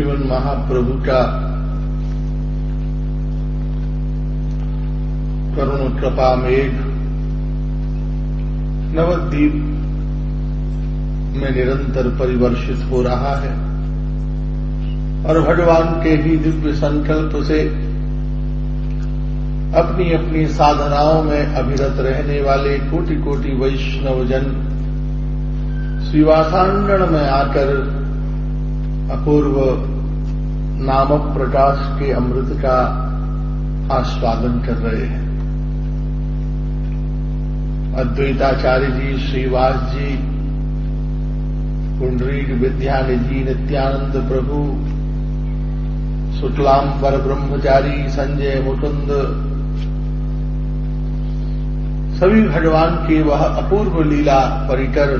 श्रीमन महाप्रभु का करुण कृपा मेघ नवद्वीप में निरंतर परिवर्षित हो रहा है और भगवान के ही दिव्य संकल्प से अपनी अपनी साधनाओं में अभिरत रहने वाले कोटि कोटि वैष्णव जन श्रीवासांगण में आकर अपूर्व नाम प्रकाश के अमृत का आस्वादन कर रहे हैं। अद्वैताचार्य जी, श्रीवास जी, पुंडरीक विद्यानिधि, नित्यानंद प्रभु, शुक्लांबर ब्रह्मचारी, संजय मुकुंद, सभी भगवान की वह अपूर्व लीला परिकर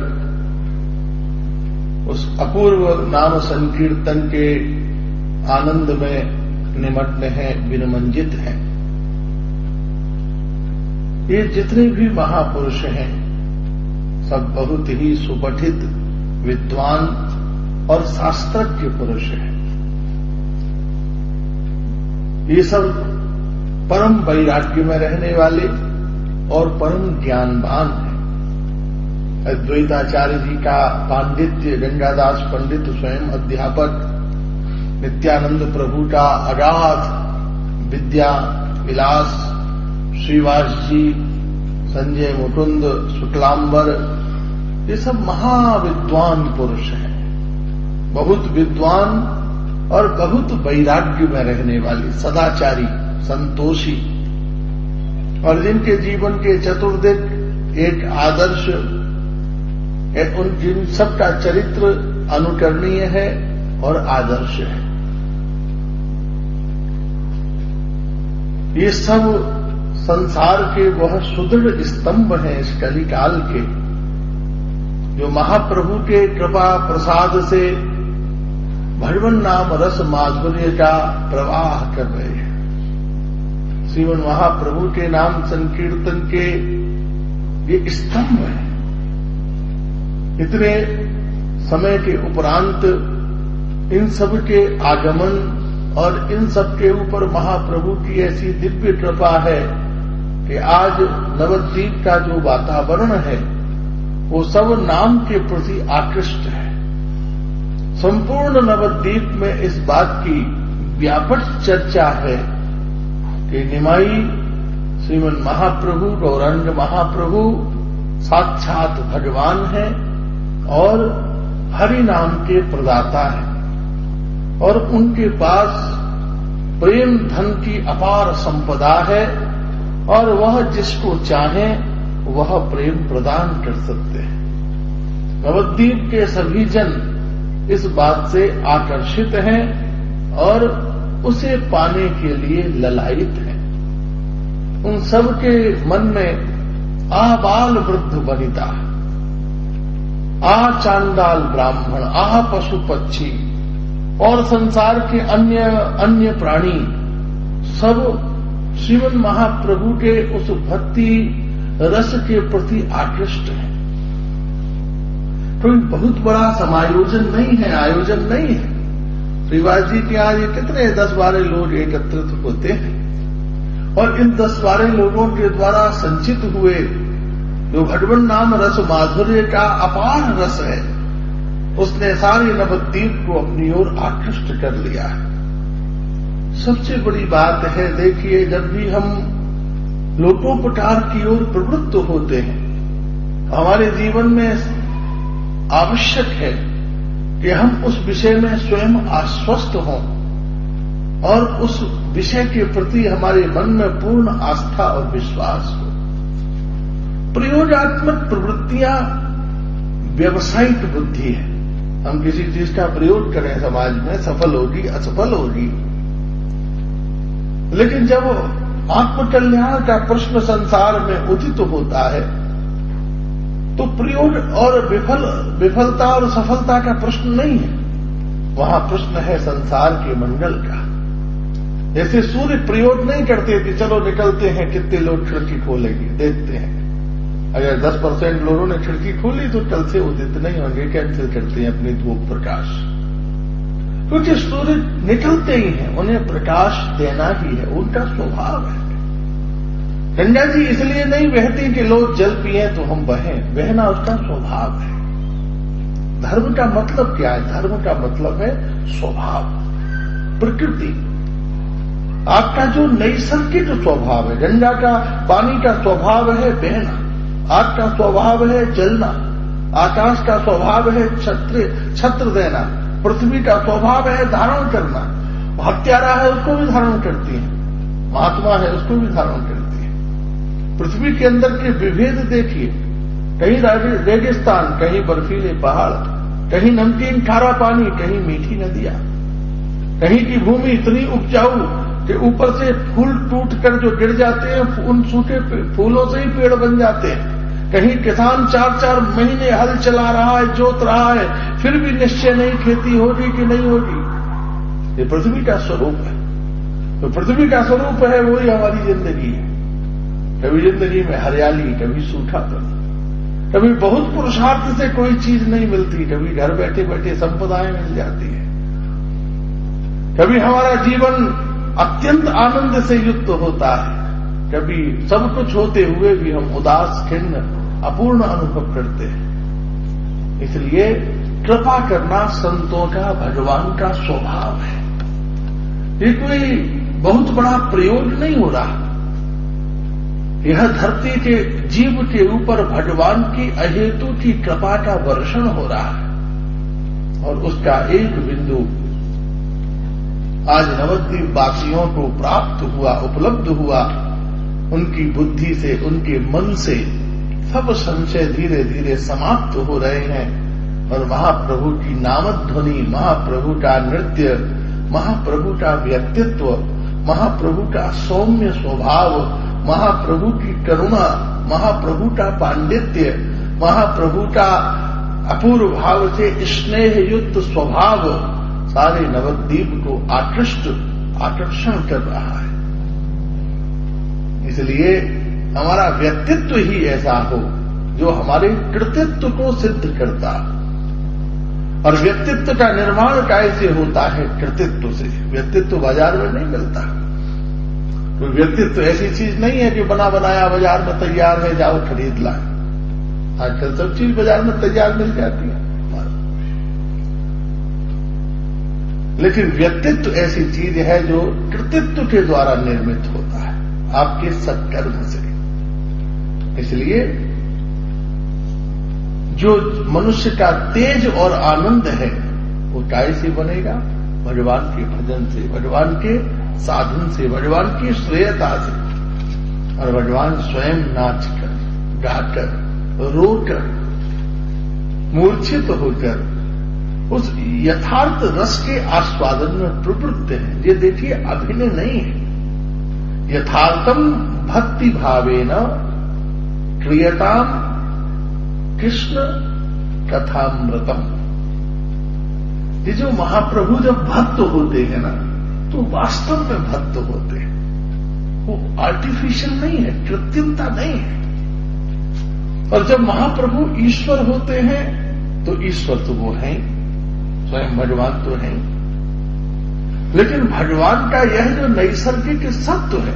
उस अपूर्व नाम संकीर्तन के आनंद में निमग्न हैं, विनमंजित हैं। ये जितने भी महापुरुष हैं सब बहुत ही सुपठित, विद्वान और शास्त्रज्ञ पुरुष हैं। ये सब परम वैराग्य में रहने वाले और परम ज्ञानवान हैं। अद्वैताचार्य जी का पांडित्य गंगादास पंडित स्वयं अध्यापक, नित्यानंद प्रभु का अगाध विद्या विलास, श्रीवास जी, संजय मुकुंद, शुक्लांबर, ये सब महाविद्वान पुरुष हैं, बहुत विद्वान और बहुत वैराग्य में रहने वाले, सदाचारी, संतोषी, और जिनके जीवन के चतुर्दिक एक आदर्श, उन जिन सबका चरित्र अनुकरणीय है और आदर्श है। ये सब संसार के वह सुदृढ़ स्तंभ हैं इस कलिकाल के, जो महाप्रभु के कृपा प्रसाद से भगवन नाम रस माधुर्य का प्रवाह कर रहे हैं। श्रीमन महाप्रभु के नाम संकीर्तन के ये स्तंभ हैं। इतने समय के उपरांत इन सब के आगमन और इन सब के ऊपर महाप्रभु की ऐसी दिव्य कृपा है कि आज नवद्वीप का जो वातावरण है वो सब नाम के प्रति आकृष्ट है। संपूर्ण नवद्वीप में इस बात की व्यापक चर्चा है कि निमाई श्रीमन महाप्रभु, गौरांग महाप्रभु साक्षात भगवान है और हरि नाम के प्रदाता है और उनके पास प्रेम धन की अपार संपदा है और वह जिसको चाहे वह प्रेम प्रदान कर सकते हैं। नवद्वीप के सभी जन इस बात से आकर्षित हैं और उसे पाने के लिए ललायित हैं। उन सब के मन में आबाल वृद्ध वनिता, आ चांडाल ब्राह्मण, आ पशु पक्षी और संसार के अन्य अन्य प्राणी सब श्रीमन महाप्रभु के उस भक्ति रस के प्रति आकृष्ट हैं। कोई बहुत बड़ा समायोजन नहीं है, आयोजन नहीं है। श्रीवास जी के आज ये कितने 10-12 लोग एकत्रित होते हैं और इन 10-12 लोगों के द्वारा संचित हुए जो भगवन नाम रस माधुर्य का अपार रस है उसने सारे नवद्वीप को अपनी ओर आकृष्ट कर लिया है। सबसे बड़ी बात है, देखिए, जब भी हम लोकोपकार की ओर प्रवृत्त होते हैं हमारे जीवन में आवश्यक है कि हम उस विषय में स्वयं आश्वस्त हों और उस विषय के प्रति हमारे मन में पूर्ण आस्था और विश्वास हो। प्रयोगात्मक प्रवृत्तियां व्यवसायिक बुद्धि है। हम किसी चीज का प्रयोग करें समाज में, सफल होगी असफल होगी, लेकिन जब आत्मकल्याण का प्रश्न संसार में उदित होता है तो प्रयोग और विफलता और सफलता का प्रश्न नहीं है, वहां प्रश्न है संसार के मंगल का। जैसे सूर्य प्रयोग नहीं करते थे, चलो निकलते हैं कितने लोग खिड़की खोलेंगे, देखते हैं, अगर 10% लोगों ने खिड़की खोली तो कल से उदित नहीं होंगे, कैंसिल करते हैं अपनी धूप प्रकाश। क्योंकि सूर्य निकलते ही हैं, उन्हें प्रकाश देना ही है, उनका स्वभाव है। गंगा जी इसलिए नहीं बहती कि लोग जल पिए तो हम बहें, बहना उसका स्वभाव है। धर्म का मतलब क्या है? धर्म का मतलब है स्वभाव, प्रकृति, आपका जो नैसर्गिक स्वभाव है। गंगा का पानी का स्वभाव है बहना, आग का स्वभाव है जलना, आकाश का स्वभाव है छत्र देना, पृथ्वी का स्वभाव है धारण करना। हत्यारा है उसको भी धारण करती है, महात्मा है उसको भी धारण करती है। पृथ्वी के अंदर के विभेद देखिए, कहीं रेगिस्तान, कहीं बर्फीले पहाड़, कहीं नमकीन खारा पानी, कहीं मीठी नदियां, कहीं की भूमि इतनी उपजाऊ कि ऊपर से फूल टूट कर जो गिर जाते हैं, उन सूखे फूलों से ही पेड़ बन जाते हैं। कहीं किसान 4-4 महीने हल चला रहा है, जोत रहा है, फिर भी निश्चय नहीं खेती होगी कि नहीं होगी। ये पृथ्वी का स्वरूप है। तो पृथ्वी का स्वरूप है वही हमारी जिंदगी है। कभी जिंदगी में हरियाली, कभी सूखापन, कभी बहुत पुरुषार्थ से कोई चीज नहीं मिलती, कभी घर बैठे बैठे संपदाएं मिल जाती है, कभी हमारा जीवन अत्यंत आनंद से युक्त होता है, कभी सब कुछ होते हुए भी हम उदास, खिन्न, अपूर्ण अनुभव करते हैं। इसलिए कृपा करना संतों का, भगवान का स्वभाव है। ये कोई बहुत बड़ा प्रयोग नहीं हो रहा। यह धरती के जीव के ऊपर भगवान की अहेतु की कृपा का वर्षण हो रहा है, और उसका एक बिंदु आज नवद्वीप वासियों को प्राप्त हुआ, उपलब्ध हुआ। उनकी बुद्धि से, उनके मन से सब संशय धीरे धीरे समाप्त हो रहे हैं, और महाप्रभु की नामध्वनि, महाप्रभु का नृत्य, महाप्रभु का व्यक्तित्व, महाप्रभु का सौम्य स्वभाव, महाप्रभु की करुणा, महाप्रभु का पांडित्य, महाप्रभु का अपूर्व भाव से स्नेह युक्त स्वभाव सारे नवद्वीप को आकर्षण कर रहा है। इसलिए हमारा व्यक्तित्व ही ऐसा हो जो हमारे कृतित्व को सिद्ध करता। और व्यक्तित्व का निर्माण कैसे होता है? कृतित्व से। व्यक्तित्व बाजार में नहीं मिलता। तो व्यक्तित्व ऐसी चीज नहीं है कि बना बनाया बाजार में तैयार है, जाओ खरीद लाए। आजकल सब चीज बाजार में तैयार मिल जाती है, लेकिन व्यक्तित्व ऐसी चीज है जो कृतित्व के द्वारा निर्मित होता है, आपके सत्कर्म से। इसलिए जो मनुष्य का तेज और आनंद है वो काय से बनेगा? भगवान के भजन से, भगवान के साधन से, भगवान की श्रेयता से। और भगवान स्वयं नाच कर, गाकर, रोकर, मूर्छित होकर उस यथार्थ रस के आस्वादन में प्रवृत्त है। ये देखिए अभिनय नहीं है। यथार्थम भक्ति भावेन क्रियताम कृष्ण कथामृतम। ये जो महाप्रभु जब भक्त होते हैं ना, तो वास्तव में भक्त होते हैं। वो आर्टिफिशियल नहीं है, कृत्रिमता नहीं है। और जब महाप्रभु ईश्वर होते हैं तो ईश्वर तो वो हैं, स्वयं भगवान तो है। लेकिन भगवान का यह जो नैसर्गिक सत्व है,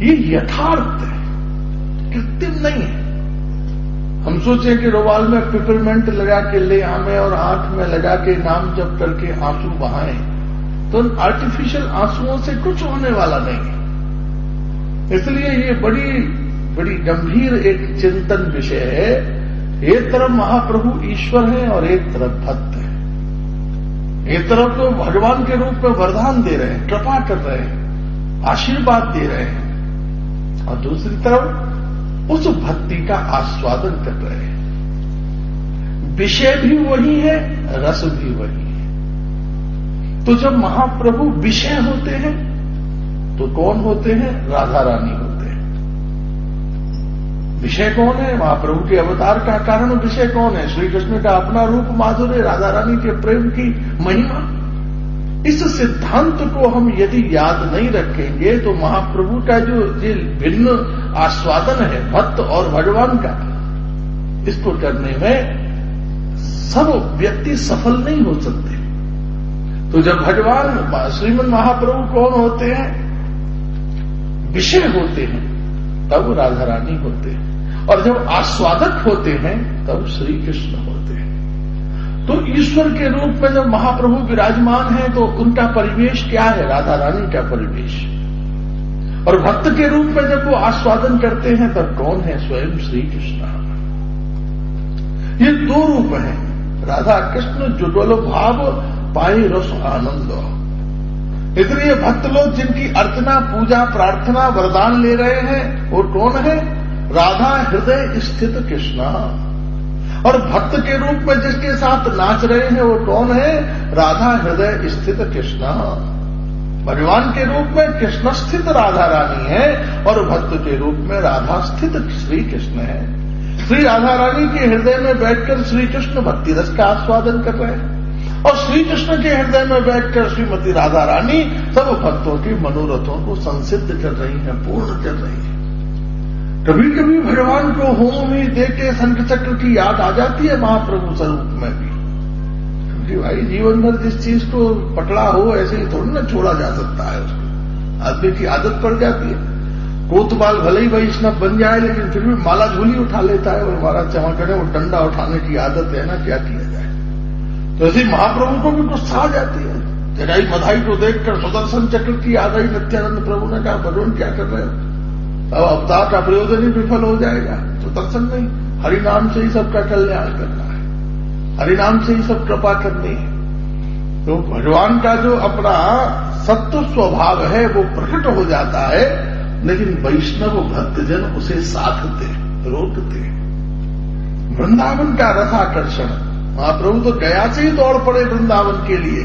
ये यथार्थ है, कृत्रिम नहीं है। हम सोचें कि रोवाल में पिपरमेंट लगा के ले आवे और आंख में लगा के नाम जप करके आंसू बहाएं, तो उन आर्टिफिशियल आंसुओं से कुछ होने वाला नहीं है। इसलिए ये बड़ी बड़ी गंभीर एक चिंतन विषय है। एक तरफ महाप्रभु ईश्वर हैं और एक तरफ भक्त है। एक तरफ तो भगवान के रूप में वरदान दे रहे हैं, कृपा कर रहे हैं, आशीर्वाद दे रहे हैं, और दूसरी तरफ उस भक्ति का आस्वादन कर रहे हैं। विषय भी वही है, रस भी वही है। तो जब महाप्रभु विषय होते हैं तो कौन होते हैं? राधा रानी होते हैं। विषय कौन है? महाप्रभु के अवतार का कारण विषय कौन है? श्री कृष्ण का अपना रूप माधुर्य, राधा रानी के प्रेम की महिमा। इस सिद्धांत को हम यदि याद नहीं रखेंगे तो महाप्रभु का जो ये भिन्न आस्वादन है भक्त और भगवान का, इसको करने में सब व्यक्ति सफल नहीं हो सकते। तो जब भगवान श्रीमन महाप्रभु कौन होते हैं, विषय होते हैं, तब राधा रानी होते हैं, और जब आस्वादक होते हैं तब श्री कृष्ण होते हैं। तो ईश्वर के रूप में जब महाप्रभु विराजमान है तो उनका परिवेश क्या है, राधा रानी का परिवेश। और भक्त के रूप में जब वो आस्वादन करते हैं तब कौन है, स्वयं श्री कृष्ण। ये दो रूप हैं, राधा कृष्ण जुगल भाव पाई रस आनंद। इसलिए भक्त लोग जिनकी अर्चना पूजा प्रार्थना वरदान ले रहे हैं वो कौन है, राधा हृदय स्थित कृष्ण। और भक्त के रूप में जिसके साथ नाच रहे हैं वो कौन है, राधा हृदय स्थित कृष्ण। भगवान के रूप में कृष्ण स्थित राधा रानी है और भक्त के रूप में राधा स्थित श्री कृष्ण है। श्री राधा रानी के हृदय में बैठकर श्री कृष्ण भक्ति रस का आस्वादन कर रहे हैं और श्री कृष्ण के हृदय में बैठकर श्रीमती राधा रानी सब भक्तों के मनोरथों को संसिद्ध कर रही हैं, पूर्ण कर रही हैं। कभी कभी भगवान को होम ही देके शंख चक्र की याद आ जाती है महाप्रभु स्वरूप में भी, क्योंकि भाई जीवन भर जिस चीज को पकड़ा हो ऐसे ही थोड़ी ना छोड़ा जा सकता है, उसको आदमी की आदत पड़ जाती है। कोतवाल भले ही वैष्णव बन जाए लेकिन फिर भी माला झोली उठा लेता है और हमारा क्षमा करें वो डंडा उठाने की आदत है ना, क्या किया जाए। तो ऐसे महाप्रभु को भी गुस्सा आ जाती है। जगाई बधाई को देखकर सुदर्शन चक्र की आ गई। नित्यानंद प्रभु ने कहा भगवान क्या कर रहे हो, अब अवतार का प्रयोजन ही विफल हो जाएगा। तो दर्शन नहीं, हरिनाम से ही सबका कल्याण करना है, हरिनाम से ही सब कृपा करनी है। तो भगवान का जो अपना सत्व स्वभाव है वो प्रकट हो जाता है, लेकिन वैष्णव भक्तजन उसे साधते रोकते। वृंदावन का रसाकर्षण, महाप्रभु तो गया से ही दौड़ पड़े वृंदावन के लिए,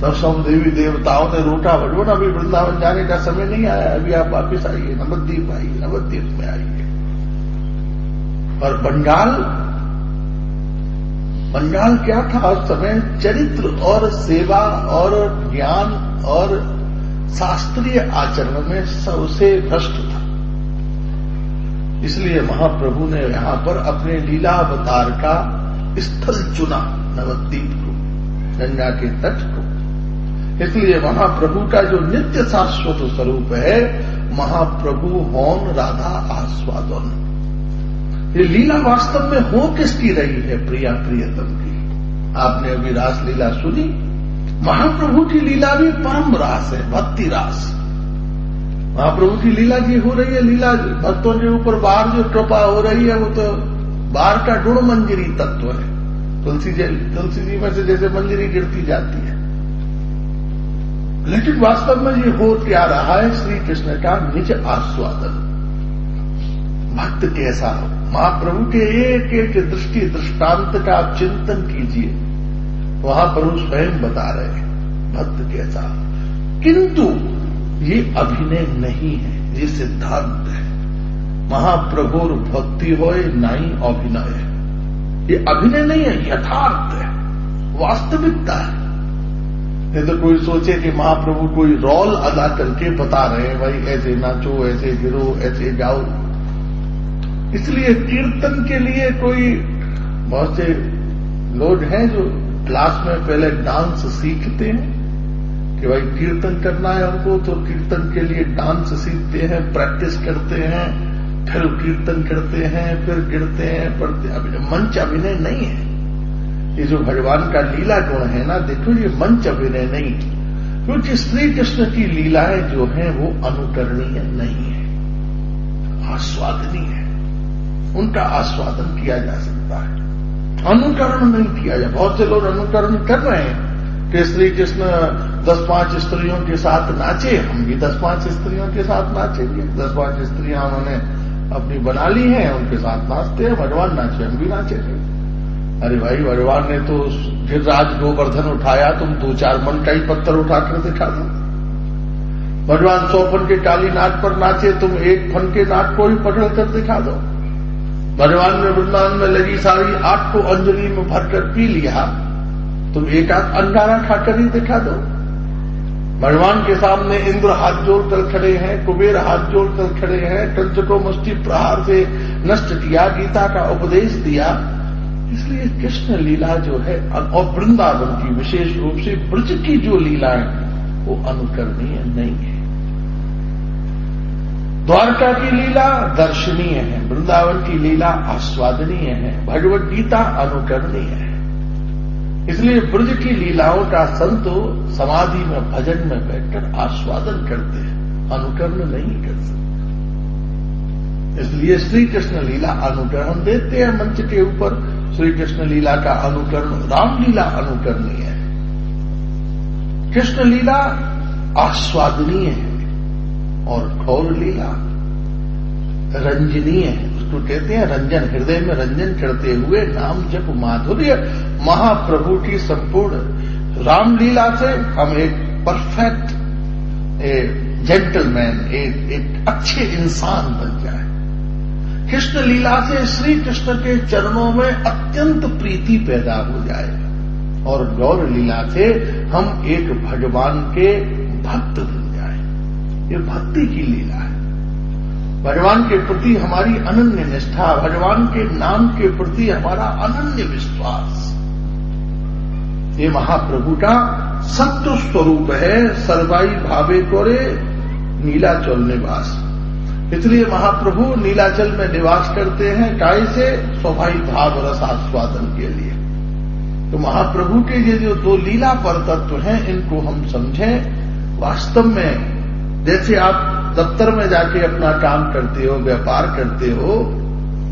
तब सब देवी देवताओं ने रोका भगवान अभी वृंदावन जाने का समय नहीं आया, अभी आप वापिस आइए, नवद्वीप आइए, नवद्वीप में आइए। और बंगाल क्या था उस समय, चरित्र और सेवा और ज्ञान और शास्त्रीय आचरण में सबसे भ्रष्ट था। इसलिए महाप्रभु ने यहां पर अपने लीला अवतार का स्थल चुना, नवद्वीप को, गंगा के तट को। इसलिए महाप्रभु का जो नित्य शाश्वत स्वरूप है, महाप्रभु मौन राधा आस्वादन। ये लीला वास्तव में हो किसकी रही है, प्रिया प्रियतम की। आपने अभी रास लीला सुनी, महाप्रभु की लीला भी परम रास है, भक्ति रास। महाप्रभु की लीला की हो रही है, लीला भक्तों के ऊपर बाहर जो कृपा हो रही है वो तो बाहर का गुण मंजरी तत्व है। तुलसी जी में से जैसे मंजरी गिरती जाती है, लेकिन वास्तव में ये हो क्या रहा है, श्री कृष्ण का निज आस्वादन। भक्त कैसा हो, महाप्रभु के एक एक दृष्टि दृष्टांत का आप चिंतन कीजिए, वहां प्रभु स्वयं बता रहे हैं भक्त कैसा। किंतु ये अभिनय नहीं है, ये सिद्धांत है। महाप्रभुर भक्ति होए नाई अभिनय है, ये अभिनय नहीं है, यथार्थ है, वास्तविकता है। नहीं तो कोई सोचे कि महाप्रभु कोई रोल अदा करके बता रहे हैं, भाई ऐसे नाचो, ऐसे गिरो, ऐसे गाओ। इसलिए कीर्तन के लिए कोई बहुत से लोग हैं जो क्लास में पहले डांस सीखते हैं कि भाई कीर्तन करना है हमको, तो कीर्तन के लिए डांस सीखते हैं, प्रैक्टिस करते हैं, फिर कीर्तन करते हैं, फिर गिरते हैं, पढ़ते हैं। मंच अभिनय नहीं है ये जो भगवान का लीला गुण है ना, देखो ये मंच अभिनय नहीं, क्योंकि श्री कृष्ण की लीलाएं जो हैं वो अनुकरणीय नहीं है, आस्वादनीय है। उनका आस्वादन किया जा सकता है, अनुकरण नहीं किया जाए। बहुत से लोग अनुकरण कर रहे हैं कि श्री कृष्ण 10-5 स्त्रियों के साथ नाचे, हम भी 10-5 स्त्रियों के साथ नाचेंगे। 10-5 स्त्रियां उन्होंने अपनी बना ली हैं, उनके साथ नाचते हैं, भगवान नाचे, हम भी नाचेंगे। अरे भाई, भगवान ने तो गिरिराज गोवर्धन उठाया, तुम 2-4 मन का ही पत्थर उठाकर दिखा दो। भगवान 100 फन के काली नाग पर नाचे, तुम 1 फन के नाग को ही पकड़ कर दिखा दो। भगवान ने वृंदावन में लगी सारी 8 को अंजलि में भरकर पी लिया, तुम 1 आध अंगारा खाकर ही दिखा दो। भगवान के सामने इंद्र हाथ जोड़कर खड़े हैं, कुबेर हाथ जोड़कर खड़े हैं, कंस को मुष्टि प्रहार से नष्ट किया, गीता का उपदेश दिया, इसलिए कृष्ण लीला जो है और वृंदावन की विशेष रूप से ब्रज की जो लीला है वो अनुकरणीय नहीं है। द्वारका की लीला दर्शनीय है, वृंदावन की लीला आस्वादनीय है, भगवद गीता अनुकरणीय है। इसलिए ब्रज की लीलाओं का संत समाधि में भजन में बैठकर आस्वादन करते हैं, अनुकरण नहीं कर सकते। इसलिए श्री कृष्ण लीला अनुकरण देते हैं मंच के ऊपर। श्री कृष्ण लीला का अनुकरण, रामलीला अनुकरणीय है, कृष्ण लीला आस्वादनीय है और गौर लीला रंजनीय है। उसको कहते हैं रंजन, हृदय में रंजन करते हुए नाम जप माधुर्य। महाप्रभु की संपूर्ण रामलीला से हम एक परफेक्ट जेंटलमैन, एक अच्छे इंसान बन जाए। कृष्ण लीला से श्री कृष्ण के चरणों में अत्यंत प्रीति पैदा हो जाए और गौर लीला से हम एक भगवान के भक्त बन जाए। ये भक्ति की लीला है। भगवान के प्रति हमारी अनन्य निष्ठा, भगवान के नाम के प्रति हमारा अनन्य विश्वास, ये महाप्रभु का सत्य स्वरूप है। सर्वाई भावे कोरे नीलाचल निवास। इसलिए महाप्रभु नीलाचल में निवास करते हैं, काय से? स्वाभाविक भाव रस आस्वादन के लिए। तो महाप्रभु के ये जो दो लीला पर तत्व हैं, इनको हम समझें। वास्तव में जैसे आप दफ्तर में जाके अपना काम करते हो, व्यापार करते हो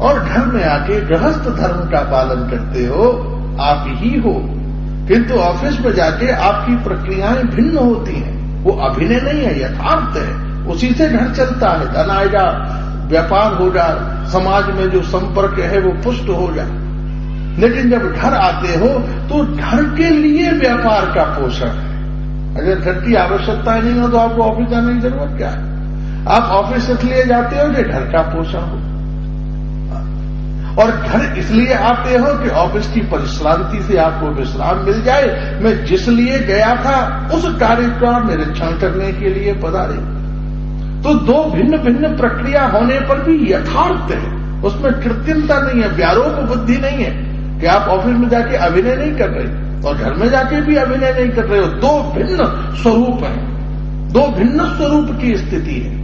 और घर में आके गृहस्थ धर्म का पालन करते हो, आप ही हो, किंतु ऑफिस में जाके आपकी प्रक्रियाएं भिन्न होती हैं। वो अभिनय नहीं है, यथार्थ है। उसी से घर चलता है, धन आएगा, व्यापार होगा, समाज में जो संपर्क है वो पुष्ट होगा। लेकिन जब घर आते हो तो घर के लिए व्यापार का पोषण है। अगर घर की आवश्यकता नहीं हो तो आपको ऑफिस जाने की जरूरत क्या है? आप ऑफिस इसलिए जाते हो कि घर का पोषण हो, और घर इसलिए आते हो कि ऑफिस की परिश्रांति से आपको विश्राम मिल जाए। मैं जिस लिए गया था उस कार्य का निरीक्षण करने के लिए पधारे। तो दो भिन्न भिन्न प्रक्रिया होने पर भी यथार्थ है, उसमें कृत्रिमता नहीं है, व्यारोप बुद्धि नहीं है कि आप ऑफिस में जाके अभिनय नहीं कर रहे और घर में जाके भी अभिनय नहीं कर रहे हो। दो भिन्न स्वरूप हैं, दो भिन्न स्वरूप की स्थिति है।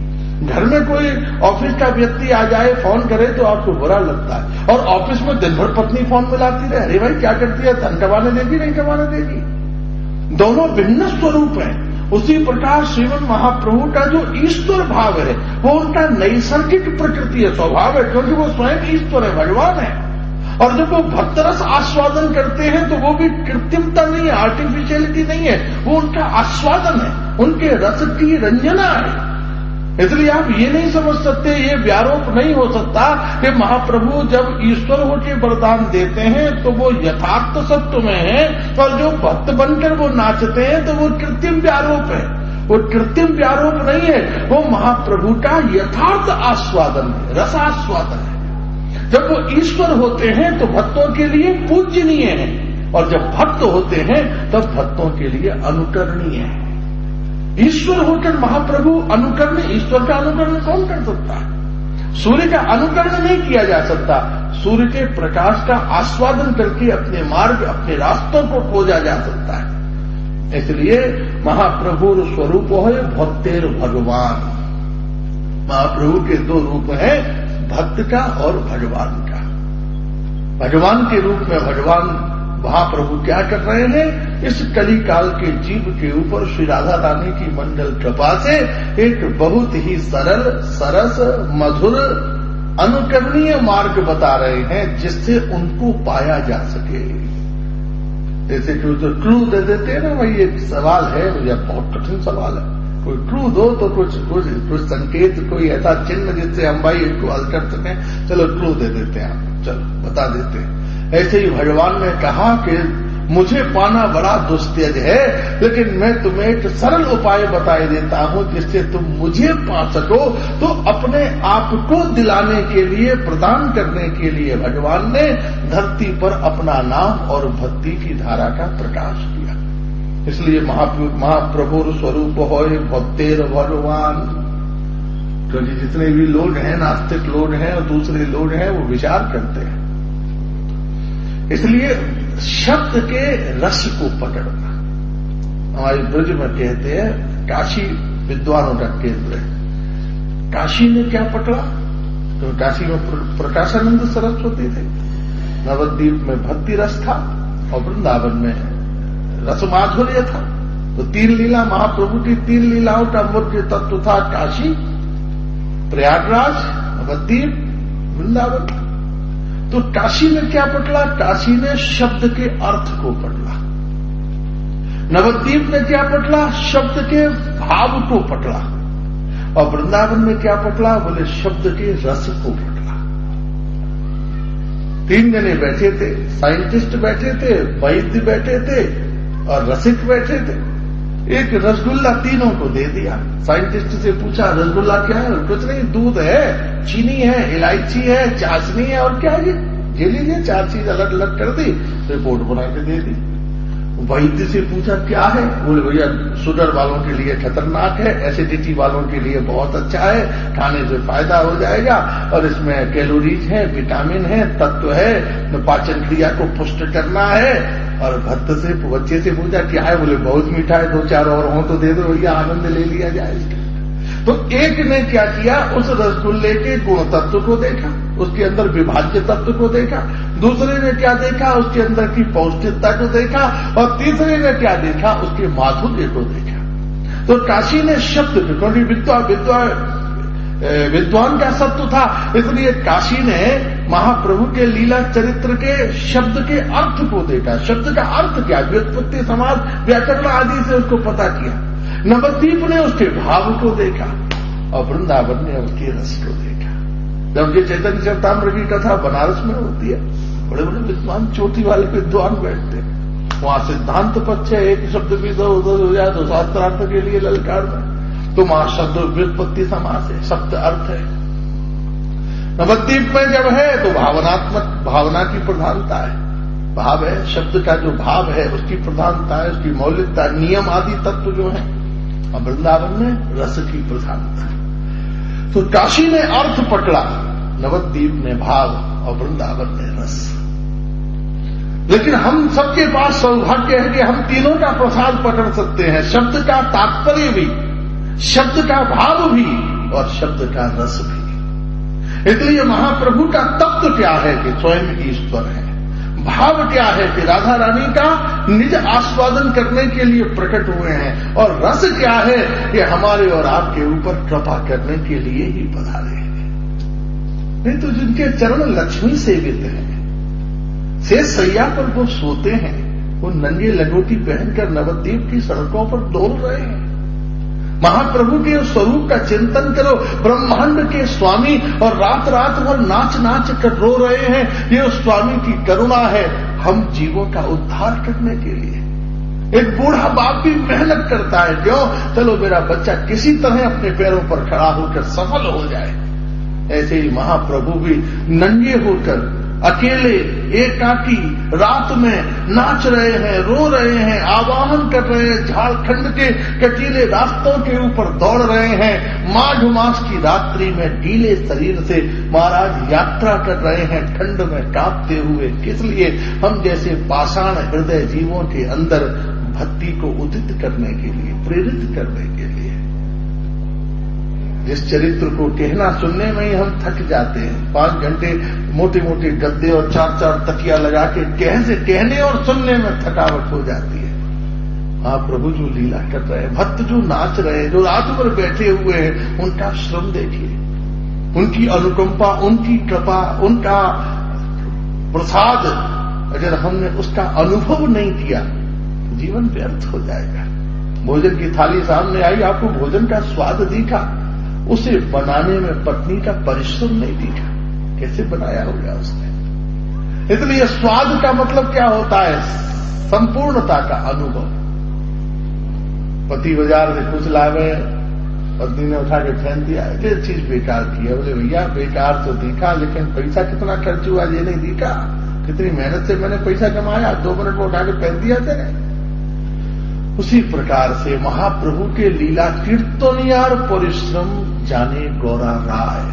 घर में कोई ऑफिस का व्यक्ति आ जाए, फोन करे तो आपको बुरा लगता है, और ऑफिस में दिन भर पत्नी फोन मिलाती रहे, अरे भाई क्या करती है, धन कमाने देगी नहीं कमाने देगी। दोनों भिन्न स्वरूप हैं। उसी प्रकार श्रीमद महाप्रभु का जो ईश्वर भाव है वो उनका नैसर्गिक प्रकृति है, स्वभाव है, क्योंकि वो स्वयं ईश्वर है, भगवान है। और जब वो भक्त रस आस्वादन करते हैं तो वो भी कृत्रिमता नहीं है, आर्टिफिशियलिटी नहीं है, वो उनका आस्वादन है, उनके रस की रंजना है। इसलिए आप ये नहीं समझ सकते, ये व्यारोप नहीं हो सकता कि महाप्रभु जब ईश्वर होकर वरदान देते हैं तो वो यथार्थ सत्य में है, और जो भक्त बनकर वो नाचते हैं तो वो कृत्रिम व्यारोप है। वो कृत्रिम व्यारोप नहीं है, वो महाप्रभु का यथार्थ आस्वादन है, रसास्वादन है। जब वो ईश्वर होते हैं तो भक्तों के लिए पूजनीय है, और जब भक्त होते हैं तब भक्तों के लिए अनुकरणीय है। ईश्वर होकर महाप्रभु अनुकरण, ईश्वर का अनुकरण कौन कर सकता है? सूर्य का अनुकरण नहीं किया जा सकता। सूर्य के प्रकाश का आस्वादन करके अपने मार्ग, अपने रास्तों को खोजा जा सकता है। इसलिए महाप्रभु स्वरूप है भक्तेर भगवान। महाप्रभु के दो रूप हैं, भक्त का और भगवान का। भगवान के रूप में भगवान महाप्रभु क्या कर रहे हैं? इस कली काल के जीव के ऊपर श्री राधा रानी की मंगल कृपा से एक बहुत ही सरल, सरस, मधुर, अनुकरणीय मार्ग बता रहे हैं, जिससे उनको पाया जा सके। जैसे कि तो क्लू दे देते हैं ना, भाई एक सवाल है, मुझे बहुत कठिन सवाल है, कोई क्लू दो तो कुछ संकेत, कोई ऐसा चिन्ह जिससे हम भाई इसको हल कर सकें। चलो क्लू दे देते हैं, आप चलो बता देते हैं। ऐसे ही भगवान ने कहा कि मुझे पाना बड़ा दुस्तेज है, लेकिन मैं तुम्हें एक सरल उपाय बताए देता हूं जिससे तुम मुझे पा सको। तो अपने आप को दिलाने के लिए, प्रदान करने के लिए भगवान ने धरती पर अपना नाम और भक्ति की धारा का प्रकाश किया। इसलिए महाप्रभु स्वरूप होए भक्तेर भगवान। क्योंकि जितने भी लोग हैं, नास्तिक लोग हैं और दूसरे लोग हैं, वो विचार करते हैं इसलिए शब्द के रस को पकड़ना। हमारे ब्रज में कहते हैं काशी विद्वानों का केंद्र है। काशी ने क्या पकड़ा? तो काशी में प्रकाशानंद सरस्वती थे, नवद्वीप में भक्ति रस था और वृंदावन में रस माधुर्य था। तो 3 लीला महाप्रभु की 3 लीलाओं का मुख्य तत्व था काशी, प्रयागराज, नवद्वीप, वृंदावन। तो काशी में क्या पकड़ा? काशी ने शब्द के अर्थ को पकड़ा। नवद्वीप ने क्या पकड़ा? शब्द के भाव को पकड़ा। और वृंदावन में क्या पकड़ा? बोले शब्द के रस को पकड़ा। 3 जने बैठे थे, साइंटिस्ट बैठे थे, वैद्य बैठे थे और रसिक बैठे थे। एक रसगुल्ला तीनों को दे दिया। साइंटिस्ट से पूछा रसगुल्ला क्या है? कुछ नहीं, दूध है, चीनी है, इलायची है, चाशनी है और क्या है ये लीजिए। 4 चीज अलग अलग कर दी, रिपोर्ट बना के दे दी। वैद्य से पूछा क्या है? बोले भैया शुगर वालों के लिए खतरनाक है, एसिडिटी वालों के लिए बहुत अच्छा है, खाने से फायदा हो जाएगा और इसमें कैलोरीज है, विटामिन है, तत्व है, पाचन क्रिया को पुष्ट करना है। और भक्त से बच्चे से पूछा क्या है? बोले बहुत मीठा है, 2-4 और हो तो दे दो भैया, आनंद ले लिया जाए इसका। तो एक ने क्या किया? उस रसगुल्ले के गुण तत्व को देखा, उसके अंदर विभाज्य तत्व को देखा। दूसरे ने क्या देखा? उसके अंदर की पौष्टिकता को देखा। और तीसरे ने क्या देखा? उसके माधुर्य को देखा। तो काशी ने शब्द, क्योंकि विद्वान का सत्व था, इसलिए काशी ने महाप्रभु के लीला चरित्र के शब्द के अर्थ को देखा। शब्द का अर्थ क्या? व्युत्पत्ति, समास, व्याकरण आदि से उसको पता किया। नवद्वीप ने उसके भाव को देखा और वृंदावन ने उसके रस को देखा। जब ये चैतन्य चरितामृत की कथा बनारस में होती है, बड़े बड़े विद्वान, चोटी वाले विद्वान बैठते हैं। वहां सिद्धांत पक्ष है, एक शब्द भी इधर उधर हो जाए तो शास्त्रार्थ के लिए ललकार में। तो वहां शब्द व्युत्पत्ति समास है, शब्द अर्थ है। नवद्वीप में जब है तो भावनात्मक, भावना की प्रधानता है, भाव है, शब्द का जो भाव है उसकी प्रधानता है, उसकी मौलिकता, नियम आदि तत्व जो है। और वृंदावन में रस की प्रधानता है। तो काशी ने अर्थ पकड़ा, नवद्वीप ने भाव और वृंदावन ने रस। लेकिन हम सबके पास सौभाग्य है कि हम तीनों का प्रसाद पकड़ सकते हैं, शब्द का तात्पर्य भी, शब्द का भाव भी और शब्द का रस भी। इसलिए महाप्रभु का तत्व क्या है कि स्वयं ईश्वर है, भाव क्या है कि राधा रानी का निज आस्वादन करने के लिए प्रकट हुए हैं, और रस क्या है कि हमारे और आपके ऊपर कृपा करने के लिए ही पधारे हैं। नहीं तो जिनके चरण लक्ष्मी सेवित हैं, से सैया पर वो सोते हैं, वो नंगे लंगोटी पहनकर नवद्वीप की सड़कों पर दौड़ रहे हैं। महाप्रभु के स्वरूप का चिंतन करो, ब्रह्मांड के स्वामी, और रात रात भर नाच नाच कर रो रहे हैं। ये उस स्वामी की करुणा है हम जीवों का उद्धार करने के लिए। एक बूढ़ा बाप भी मेहनत करता है, क्यों? चलो मेरा बच्चा किसी तरह अपने पैरों पर खड़ा होकर सफल हो जाए। ऐसे ही महाप्रभु भी नंगे होकर अकेले एकाकी रात में नाच रहे हैं, रो रहे हैं, आवाहन कर रहे हैं, झारखंड के कटीले रास्तों के ऊपर दौड़ रहे हैं। माघ मास की रात्रि में ढीले शरीर से महाराज यात्रा कर रहे हैं, ठंड में कांपते हुए। किस लिए? हम जैसे पाषाण हृदय जीवों के अंदर भक्ति को उदित करने के लिए, प्रेरित करने के लिए। जिस चरित्र को कहना सुनने में ही हम थक जाते हैं, 5 घंटे मोटे मोटे गद्दे और 4-4 तकिया लगा के कहने और सुनने में थकावट हो जाती है। महाप्रभु जो लीला कर रहे हैं, भक्त जो नाच रहे हैं, जो रात भर बैठे हुए हैं, उनका श्रम देखिए, उनकी अनुकंपा, उनकी कृपा, उनका प्रसाद। अगर हमने उसका अनुभव नहीं किया तो जीवन व्यर्थ हो जाएगा। भोजन की थाली सामने आई, आपको भोजन का स्वाद दिखा, उसे बनाने में पत्नी का परिश्रम नहीं दिखा, कैसे बनाया होगा उसने। इसलिए स्वाद का मतलब क्या होता है? संपूर्णता का अनुभव। पति बाजार से कुछ लावे, पत्नी ने उठा के फेंक दिया, ये चीज बेकार की है। बोले भैया बेकार तो दिखा, लेकिन पैसा कितना खर्च हुआ ये नहीं दिखा। कितनी मेहनत से मैंने पैसा कमाया, 2 मिनट में उठा के फेंक दिया तेरे। उसी प्रकार से महाप्रभु के लीला कीर्तनियार परिश्रम जाने गौरा राय।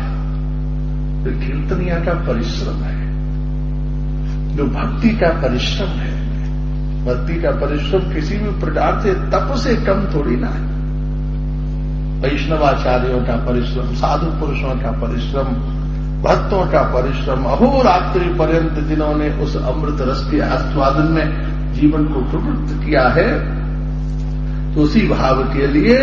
कीर्तनिया का परिश्रम है। जो भक्ति का परिश्रम है। भक्ति का परिश्रम किसी भी प्रकार से तप से कम थोड़ी ना है। वैष्णवाचार्यों का परिश्रम, साधु पुरुषों का परिश्रम, भक्तों का परिश्रम, अहोरात्रि पर्यंत जिन्होंने उस अमृत रस के आस्वादन में जीवन को प्रवृत्त किया है, तो उसी भाव के लिए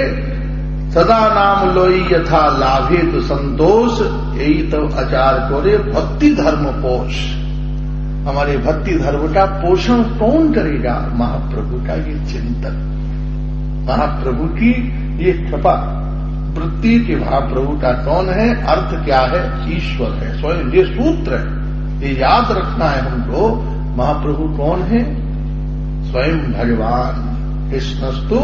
सदा नाम लोई यथा लाभे तो संतोष, यही तो आचार कोरे भक्ति धर्म पोष। हमारे भक्ति धर्म का पोषण कौन करेगा? महाप्रभु का ये चिंतन, महाप्रभु की ये कृपा वृत्ति के महाप्रभु का कौन है? अर्थ क्या है? ईश्वर है, स्वयं। ये सूत्र है, ये याद रखना है हमको। महाप्रभु कौन है? स्वयं भगवान। कृष्णस्तु,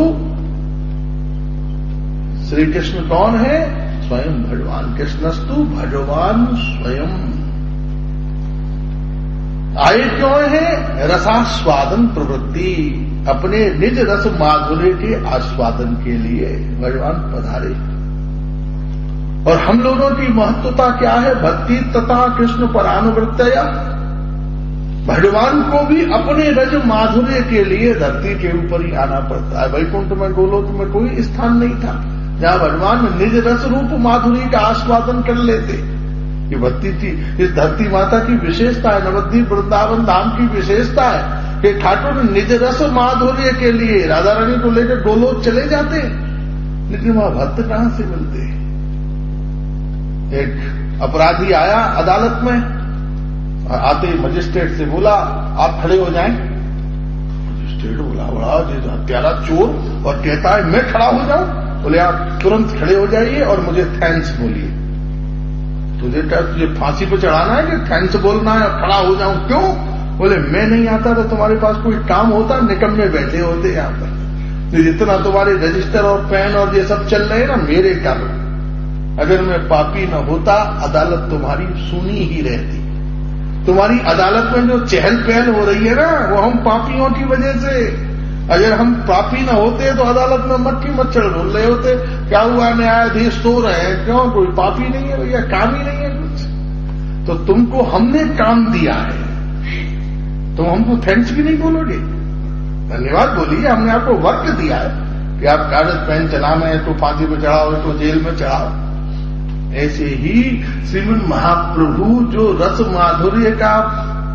श्री कृष्ण कौन है? स्वयं भगवान। कृष्णस्तु भगवान स्वयं। आए क्यों है? रसास्वादन प्रवृत्ति, अपने निज रस माधुर्य के आस्वादन के लिए भगवान पधारे। और हम लोगों की महत्वता क्या है? भक्ति तथा कृष्ण परानुवृत्तया। भगवान को भी अपने रज माधुर्य के लिए धरती के ऊपर ही आना पड़ता है। वैकुंठ में, गोलोक में कोई स्थान नहीं था जहां भगवान निज रस रूप माधुर्य का आस्वादन कर लेते। ये भक्ति की, इस धरती माता की विशेषता है, नवद्वीप वृंदावन धाम की विशेषता है कि ठाकुर निज रस माधुर्य के लिए राधा रानी को लेकर गोलोक चले जाते, लेकिन वहां भक्त कहां से मिलते? एक अपराधी आया अदालत में और आते ही मजिस्ट्रेट से बोला, आप खड़े हो जाएं। मजिस्ट्रेट बोला, बड़ा हत्यारा चोर, और कहता है मैं खड़ा हो जाऊं? बोले आप तुरंत खड़े हो जाइए और मुझे थैंक्स बोलिए। तुझे क्या, तुझे फांसी पे चढ़ाना है कि थैंक्स बोलना है? खड़ा हो जाऊं क्यों? बोले मैं नहीं आता तो तुम्हारे पास कोई काम होता? निकम्मे बैठे होते यहाँ पर। जितना तुम्हारे रजिस्टर और पेन और ये सब चल रहे हैं ना, मेरे कारण। अगर मैं पापी न होता, अदालत तुम्हारी सुनी ही रहती। तुम्हारी अदालत में जो चहल पहल हो रही है ना, वो हम पापियों की वजह से। अगर हम पापी न होते तो अदालत में मक्खी मच्छर ढूंढ रहे होते, क्या हुआ न्यायाधीश सो रहे हैं, क्यों? कोई पापी नहीं है भैया, काम ही नहीं है कुछ। तो तुमको हमने काम दिया है, तुम हमको थैंक्स भी नहीं बोलोगे? धन्यवाद बोलिए, हमने आपको वर्क दिया है कि आप कागज पेन चलाना है तो फांसी पे चढ़ाओ, तो जेल में चढ़ाओ। ऐसे ही श्रीमन महाप्रभु जो रस माधुर्य का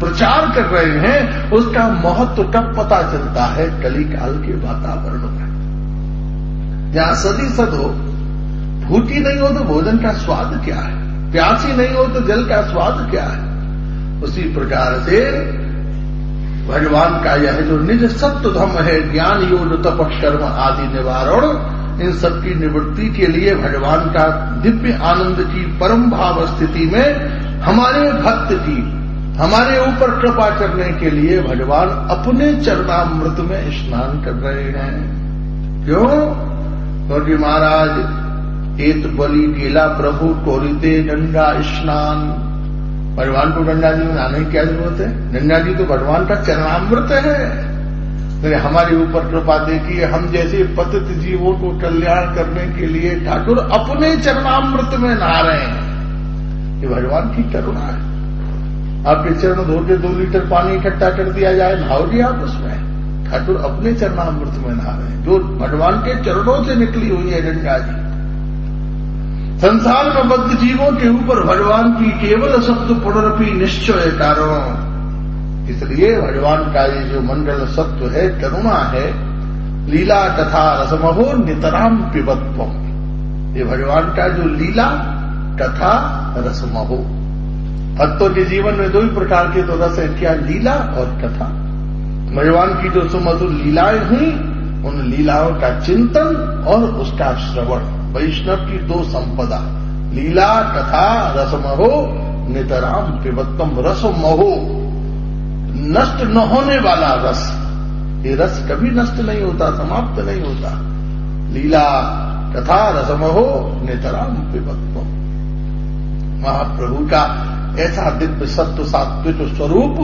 प्रचार कर रहे हैं, उसका महत्व कब पता चलता है? कलिकाल के वातावरण में, जहां सदी सद हो, भूखी नहीं हो तो भोजन का स्वाद क्या है, प्यासी नहीं हो तो जल का स्वाद क्या है। उसी प्रकार से भगवान का यह जो निज सत्व धम है, ज्ञान योग तप कर्म आदि निवारण, इन सबकी निवृत्ति के लिए भगवान का दिव्य आनंद की परम भाव स्थिति में हमारे भक्त की, हमारे ऊपर कृपा करने के लिए भगवान अपने चरणामृत में स्नान कर रहे हैं। क्यों? क्योंकि महाराज एत बलि गेला प्रभु कोरिते गंगा स्नान। भगवान को गंगा जी में नहाने की क्या जरूरत है? गंगा जी तो भगवान का चरणामृत है। तो हमारे ऊपर कृपा देखिए, हम जैसे पतित जीवों को कल्याण करने के लिए ठाकुर अपने चरणामृत में नहा रहे हैं। ये भगवान की करुणा है। आपके चरण धो के 2 लीटर पानी इकट्ठा कर दिया जाए, नहाओगे आप उसमें? ठाकुर अपने चरणामृत में नहा रहे हैं, जो भगवान के चरणों से निकली हुई है गंगा जी। संसार में बद्ध जीवों के ऊपर भगवान की केवल सत्व पुनरपि निश्चय कारण। इसलिए भगवान का ये जो मंगल सत्व है, करुणा है, लीला कथा रसमहो नितराम पिबत्वम। ये भगवान का जो लीला कथा रसमहो, भक्तों के जीवन में 2 ही प्रकार के तो रस है, क्या? लीला और कथा। भगवान की जो सुमधुर लीलाएं हुई, उन लीलाओं का चिंतन और उसका श्रवण, वैष्णव की 2 संपदा, लीला कथा रसमहो नितराम पिबत्वम। रसमहो, नष्ट न होने वाला रस। ये रस कभी नष्ट नहीं होता, समाप्त नहीं होता। लीला कथा रसमहो नितराम पिबत्वम। महाप्रभु का ऐसा दिव्य सत्व सात्विक स्वरूप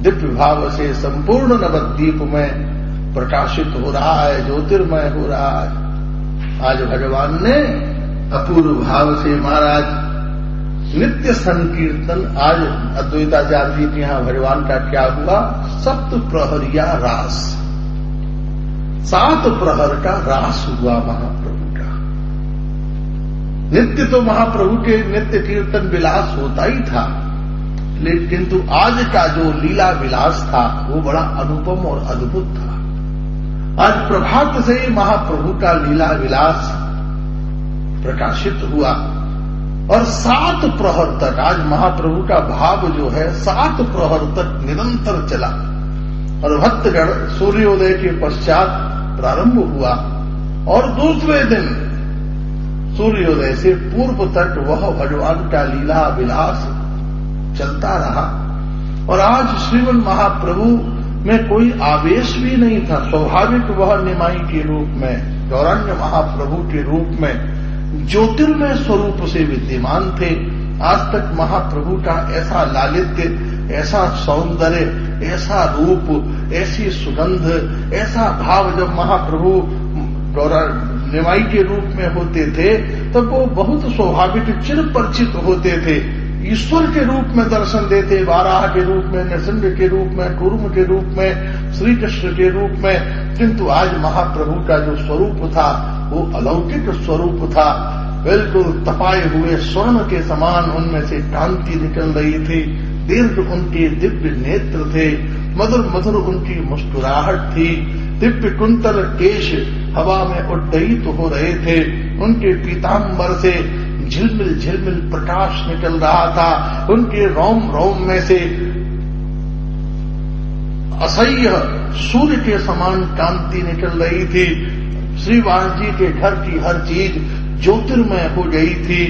दिव्य भाव से संपूर्ण नवद्वीप में प्रकाशित हो रहा है, ज्योतिर्मय हो रहा है। आज भगवान ने अपूर्व भाव से महाराज नित्य संकीर्तन। आज अद्वैताचार्य जी के यहाँ भगवान का क्या हुआ? सप्त प्रहरिया रास, 7 प्रहर का रास हुआ महाप्रभु का। नित्य तो महाप्रभु के नित्य कीर्तन विलास होता ही था, लेकिन किंतु आज का जो लीला विलास था वो बड़ा अनुपम और अद्भुत था। आज प्रभात से ही महाप्रभु का लीला विलास प्रकाशित हुआ और 7 प्रहर तक आज महाप्रभु का भाव जो है 7 प्रहर तक निरंतर चला। और भक्तगण सूर्योदय के पश्चात प्रारंभ हुआ और दूसरे दिन सूर्योदय से पूर्व तक वह भगवान का लीला विलास चलता रहा। और आज श्रीमन महाप्रभु में कोई आवेश भी नहीं था। स्वाभाविक वह निमाई के रूप में, गौरांग महाप्रभु के रूप में ज्योतिर्मय स्वरूप से विद्यमान थे। आज तक महाप्रभु का ऐसा लालित्य, ऐसा सौंदर्य, ऐसा रूप, ऐसी सुगंध, ऐसा भाव जब महाप्रभु निमाई के रूप में होते थे तब वो बहुत स्वाभाविक चिर परिचित होते थे। ईश्वर के रूप में दर्शन देते, वाराह के रूप में, नृसिंह के रूप में, कूर्म के रूप में, श्री कृष्ण के रूप में। किंतु आज महाप्रभु का जो स्वरूप था वो अलौकिक स्वरूप था। बिल्कुल तपाए हुए स्वर्ण के समान उनमें से कांति निकल रही थी। दीर्घ उनके दिव्य नेत्र थे, मधुर मधुर उनकी मुस्कुराहट थी। दिव्य कुंतल केश हवा में उड्डयित हो रहे थे। उनके पीताम्बर से झिलमिल झिलमिल प्रकाश निकल रहा था। उनके रोम रोम में से असह्य सूर्य के समान कांति निकल रही थी। श्रीवास जी के घर की हर चीज ज्योतिर्मय हो गई थी।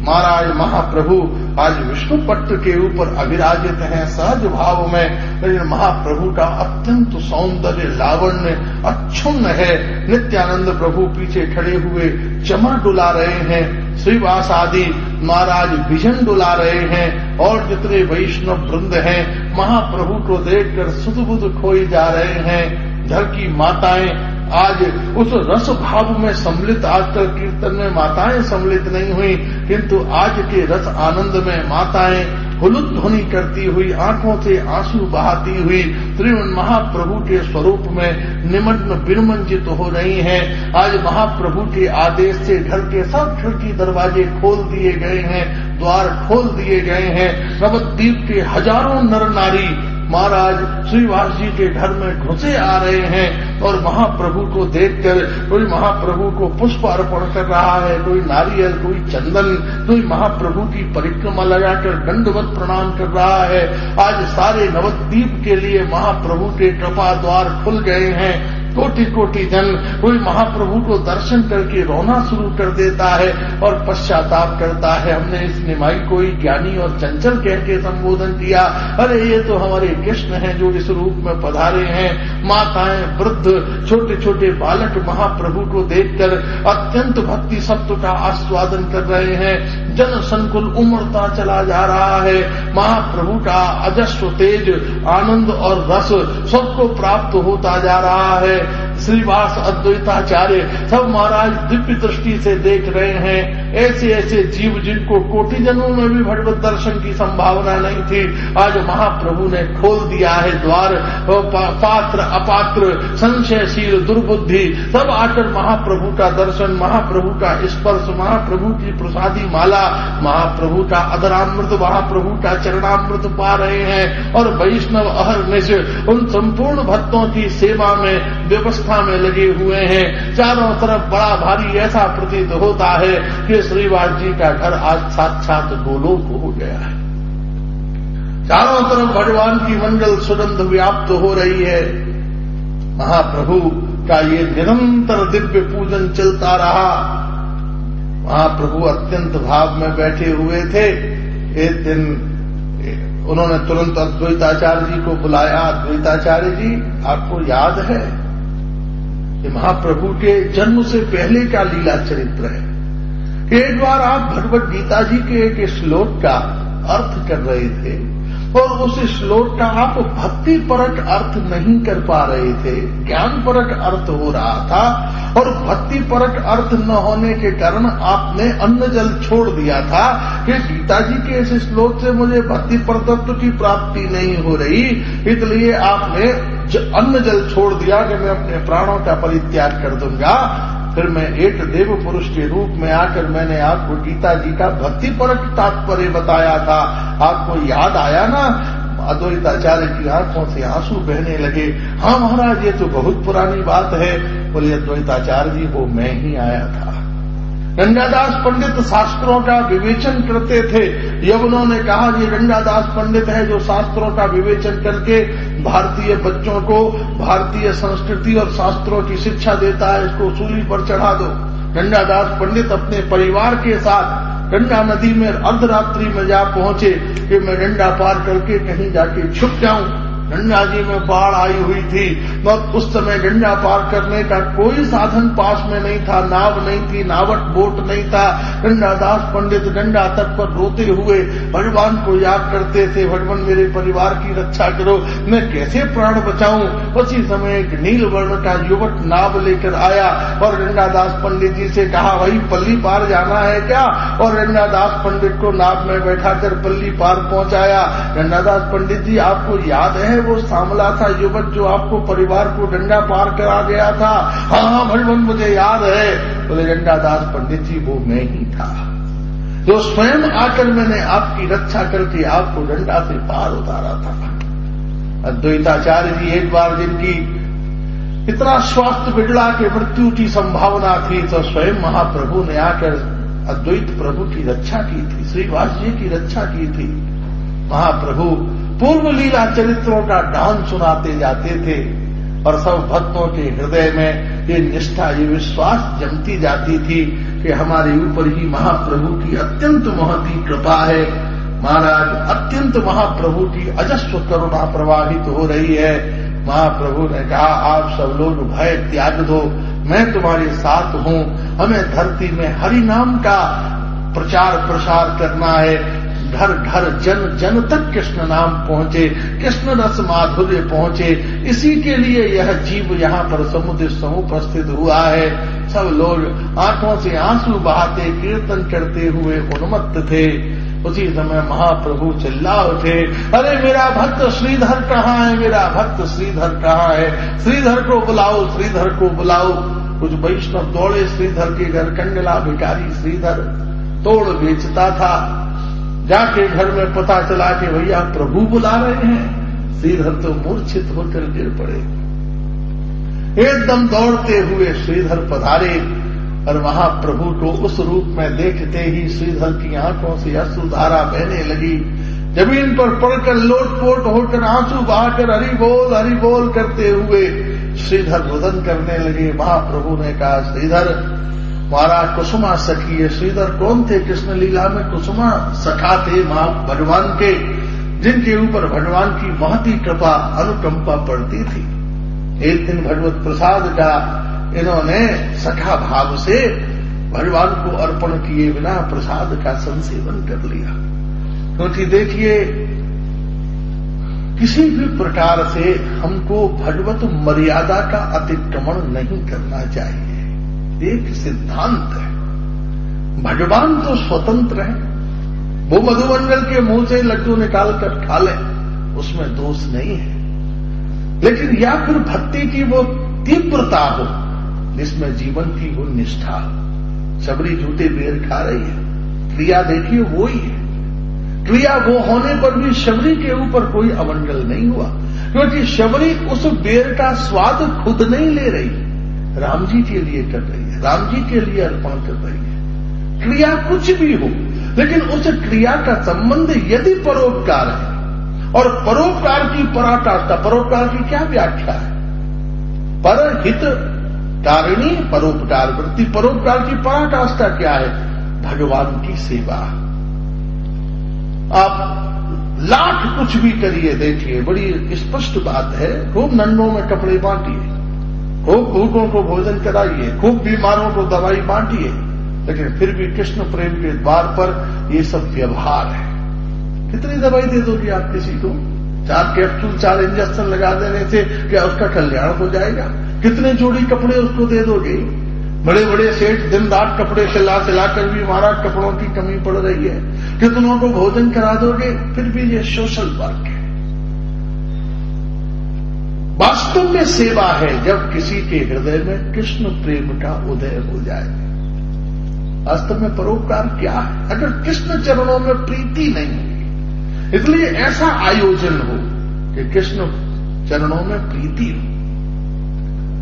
महाराज महाप्रभु आज विष्णु पट्ट के ऊपर अभिराजित हैं सहज भाव में, लेकिन महाप्रभु का अत्यंत सौंदर्य लावण्य अच्छुन्न है। नित्यानंद प्रभु पीछे खड़े हुए चमर डुला रहे हैं। श्रीवास आदि महाराज विजन डुला रहे हैं और जितने वैष्णव वृंद हैं महाप्रभु को देखकर सुध-बुध खोई जा रहे हैं। घर की माताएं आज उस रस भाव में सम्मिलित, आजकल कीर्तन में माताएं सम्मिलित नहीं हुई, किंतु आज के रस आनंद में माताएं हुलुध्वनि करती हुई, आंखों से आंसू बहाती हुई श्रीमन महाप्रभु के स्वरूप में निमग्न विरमंजित हो रही हैं। आज महाप्रभु के आदेश से घर के सब खिड़की दरवाजे खोल दिए गए हैं, द्वार खोल दिए गए हैं। नवद्वीप के हजारों नर नारी महाराज श्रीवास जी के घर में घुसे आ रहे हैं और महाप्रभु को देखकर कोई महाप्रभु को पुष्प अर्पण कर रहा है, कोई नारियल, कोई चंदन, कोई महाप्रभु की परिक्रमा लगाकर दंडवत प्रणाम कर रहा है। आज सारे नवद्वीप के लिए महाप्रभु के कृपा द्वार खुल गए हैं। कोटि कोटि जन कोई महाप्रभु को दर्शन करके रोना शुरू कर देता है और पश्चाताप करता है, हमने इस निमाई को ही ज्ञानी और चंचल कह के संबोधन किया। अरे ये तो हमारे कृष्ण हैं जो इस रूप में पधारे हैं। माताएं, वृद्ध, छोटे छोटे बालक महाप्रभु को देखकर अत्यंत भक्ति सत्व का आस्वादन कर रहे हैं। जन संकुल उमड़ता चला जा रहा है। महाप्रभु का अजस्व तेज, आनंद और रस सबको प्राप्त होता जा रहा है। श्रीवास अद्वैताचार्य सब महाराज दिव्य दृष्टि से देख रहे हैं। ऐसे ऐसे जीव जिनको कोटि जन्मों में भी भगवत दर्शन की संभावना नहीं थी, आज महाप्रभु ने खोल दिया है द्वार। पात्र अपात्र, संशयशील, दुर्बुद्धि सब आकर महाप्रभु का दर्शन, महाप्रभु का स्पर्श, महाप्रभु की प्रसादी माला, महाप्रभु का अधरामृत, महाप्रभु का चरणामृत पा रहे हैं। और वैष्णव अहर्निश उन संपूर्ण भक्तों की सेवा में, व्यवस्था में लगे हुए हैं। चारों तरफ बड़ा भारी ऐसा प्रतीत होता है कि श्रीवास जी का घर आज साक्षात गोलोक हो गया है। चारों तरफ भगवान की मंगल सुगंध व्याप्त हो रही है। महाप्रभु का ये निरंतर दिव्य पूजन चलता रहा। महाप्रभु अत्यंत भाव में बैठे हुए थे। एक दिन उन्होंने तुरंत अद्वैताचार्य जी को बुलाया। अद्वैताचार्य जी, आपको याद है ये महाप्रभु के जन्म से पहले का लीला चरित्र है। एक बार आप भगवत गीता जी के एक श्लोक का अर्थ कर रहे थे और उस श्लोक का आप भक्ति परक अर्थ नहीं कर पा रहे थे, ज्ञान परक अर्थ हो रहा था, और भक्ति परक अर्थ न होने के कारण आपने अन्न जल छोड़ दिया था कि गीता जी के इस श्लोक से मुझे भक्ति परतत्व की प्राप्ति नहीं हो रही, इसलिए आपने अन्न जल छोड़ दिया कि मैं अपने प्राणों का परित्याग कर दूंगा। फिर मैं एक देव पुरुष के रूप में आकर मैंने आपको गीता जी का भक्ति परक तात्पर्य बताया था, आपको याद आया ना? अद्वैताचार्य की आंखों से आंसू बहने लगे। हाँ महाराज, ये तो बहुत पुरानी बात है। बोले अद्वैताचार्य जी, वो मैं ही आया था। गंगादास पंडित शास्त्रों का विवेचन करते थे। यवनों ने कहा ये गंगादास पंडित है जो शास्त्रों का विवेचन करके भारतीय बच्चों को भारतीय संस्कृति और शास्त्रों की शिक्षा देता है, इसको सूली पर चढ़ा दो। गंगादास पंडित अपने परिवार के साथ गंगा नदी में अर्धरात्रि में जा पहुंचे कि मैं गंगा पार करके कहीं जाके छुप जाऊं। गंगा जी में बाढ़ आई हुई थी और उस समय गंगा पार करने का कोई साधन पास में नहीं था, नाव नहीं थी, नावट बोट नहीं था। गंगादास पंडित गंगा तट पर रोते हुए भगवान को याद करते थे, भगवान मेरे परिवार की रक्षा करो, मैं कैसे प्राण बचाऊं। उसी समय एक नील वर्ण का युवक नाव लेकर आया और गंगादास पंडित जी से कहा भाई पल्ली पार जाना है क्या, और गंगादास पंडित को नाव में बैठाकर पल्ली पार पहुंचाया। गंगादास पंडित जी आपको याद है वो सांवला था युवक जो आपको परिवार को गंगा पार करा गया था? हाँ भगवान मुझे याद है। बोले गंगादास पंडित जी वो मैं ही था जो स्वयं आकर मैंने आपकी रक्षा करके आपको गंगा से पार उतारा था। अद्वैताचार्य जी एक बार जिनकी इतना स्वास्थ्य बिगड़ा के मृत्यु की संभावना थी तो स्वयं महाप्रभु ने आकर अद्वैत प्रभु की रक्षा की थी, श्रीवास जी की रक्षा की थी। महाप्रभु पूर्व लीला चरित्रों का गान सुनाते जाते थे और सब भक्तों के हृदय में ये निष्ठा, ये विश्वास जमती जाती थी कि हमारे ऊपर ही महाप्रभु की अत्यंत महती कृपा है। महाराज अत्यंत महाप्रभु की अजस्व करुणा प्रवाहित हो रही है। महाप्रभु ने कहा आप सब लोग भय त्याग दो, मैं तुम्हारे साथ हूं। हमें धरती में हरि नाम का प्रचार प्रसार करना है, घर घर जन जन तक कृष्ण नाम पहुंचे, कृष्ण रस माधुर्य पहुंचे, इसी के लिए यह जीव यहाँ पर समुद्र समूह उपस्थित हुआ है। सब लोग आंखों से आंसू बहाते कीर्तन करते हुए उन्मत्त थे। उसी समय महाप्रभु चिल्ला उठे, अरे मेरा भक्त श्रीधर कहाँ है, मेरा भक्त श्रीधर कहाँ है, श्रीधर को बुलाओ, श्रीधर को बुलाओ। कुछ वैष्णव दौड़े श्रीधर के घर। कंडला भिखारी श्रीधर तोड़ बेचता था। जाके घर में पता चला कि भैया प्रभु बुला रहे हैं। श्रीधर तो मूर्छित होकर गिर पड़े। एकदम दौड़ते हुए श्रीधर पधारे और महाप्रभु को उस रूप में देखते ही श्रीधर की आंखों से अश्रुधारा बहने लगी। जमीन पर पड़कर लोटपोट होकर आंसू बहाकर हरि बोल करते हुए श्रीधर रुदन करने लगे। महाप्रभु ने कहा श्रीधर हमारा कुसुमा सखी है। श्रीधर कौन थे? कृष्ण लीला में कुसुमा सखा थे मां भगवान के, जिनके ऊपर भगवान की महती कृपा अनुकंपा पड़ती थी। एक दिन भगवत प्रसाद का इन्होंने सखा भाव से भगवान को अर्पण किए बिना प्रसाद का संसेवन कर लिया। क्योंकि देखिए किसी भी प्रकार से हमको भगवत मर्यादा का अतिक्रमण नहीं करना चाहिए। एक सिद्धांत है, भगवान तो स्वतंत्र है, वो मधुमंगल के मुंह से लड्डू निकाल कर खा ले, उसमें दोष नहीं है। लेकिन या फिर भक्ति की वो तीव्रता हो जिसमें जीवन की वो निष्ठा हो। शबरी झूठे बेर खा रही है, क्रिया देखिए वो ही है। क्रिया वो होने पर भी शबरी के ऊपर कोई अमंगल नहीं हुआ, क्योंकि शबरी उस बेर का स्वाद खुद नहीं ले रही, राम जी के लिए कर रही है, राम जी के लिए अर्पण कर रही है। क्रिया कुछ भी हो, लेकिन उस क्रिया का संबंध यदि परोपकार है, और परोपकार की पराकाष्ठा, परोपकार की क्या व्याख्या है? परहित कारिणी परोपकार वृत्ति। परोपकार की पराकाष्ठा क्या है? भगवान की सेवा। आप लाख कुछ भी करिए, देखिए बड़ी स्पष्ट बात है। खूब नन्नों में कपड़े बांटिए, खूब भूखों को भोजन कराइए, खूब बीमारों को दवाई बांटिए, लेकिन फिर भी कृष्ण प्रेम के द्वार पर ये सब व्यवहार है। कितनी दवाई दे दोगे आप किसी को? 4 कैप्सूल 4 इंजेक्शन लगा देने से क्या उसका कल्याण हो जाएगा? कितने जोड़ी कपड़े उसको दे दोगे? बड़े बड़े सेठ दिन रात कपड़े सिला कर भी महाराज कपड़ों की कमी पड़ रही है। कितनों को भोजन करा दोगे? फिर भी ये सोशल वर्क है। वास्तव में सेवा है जब किसी के हृदय में कृष्ण प्रेम का उदय हो जाए। वास्तव में परोपकार क्या है? अगर कृष्ण चरणों में प्रीति नहीं होगी, इसलिए ऐसा आयोजन हो कि कृष्ण चरणों में प्रीति हो।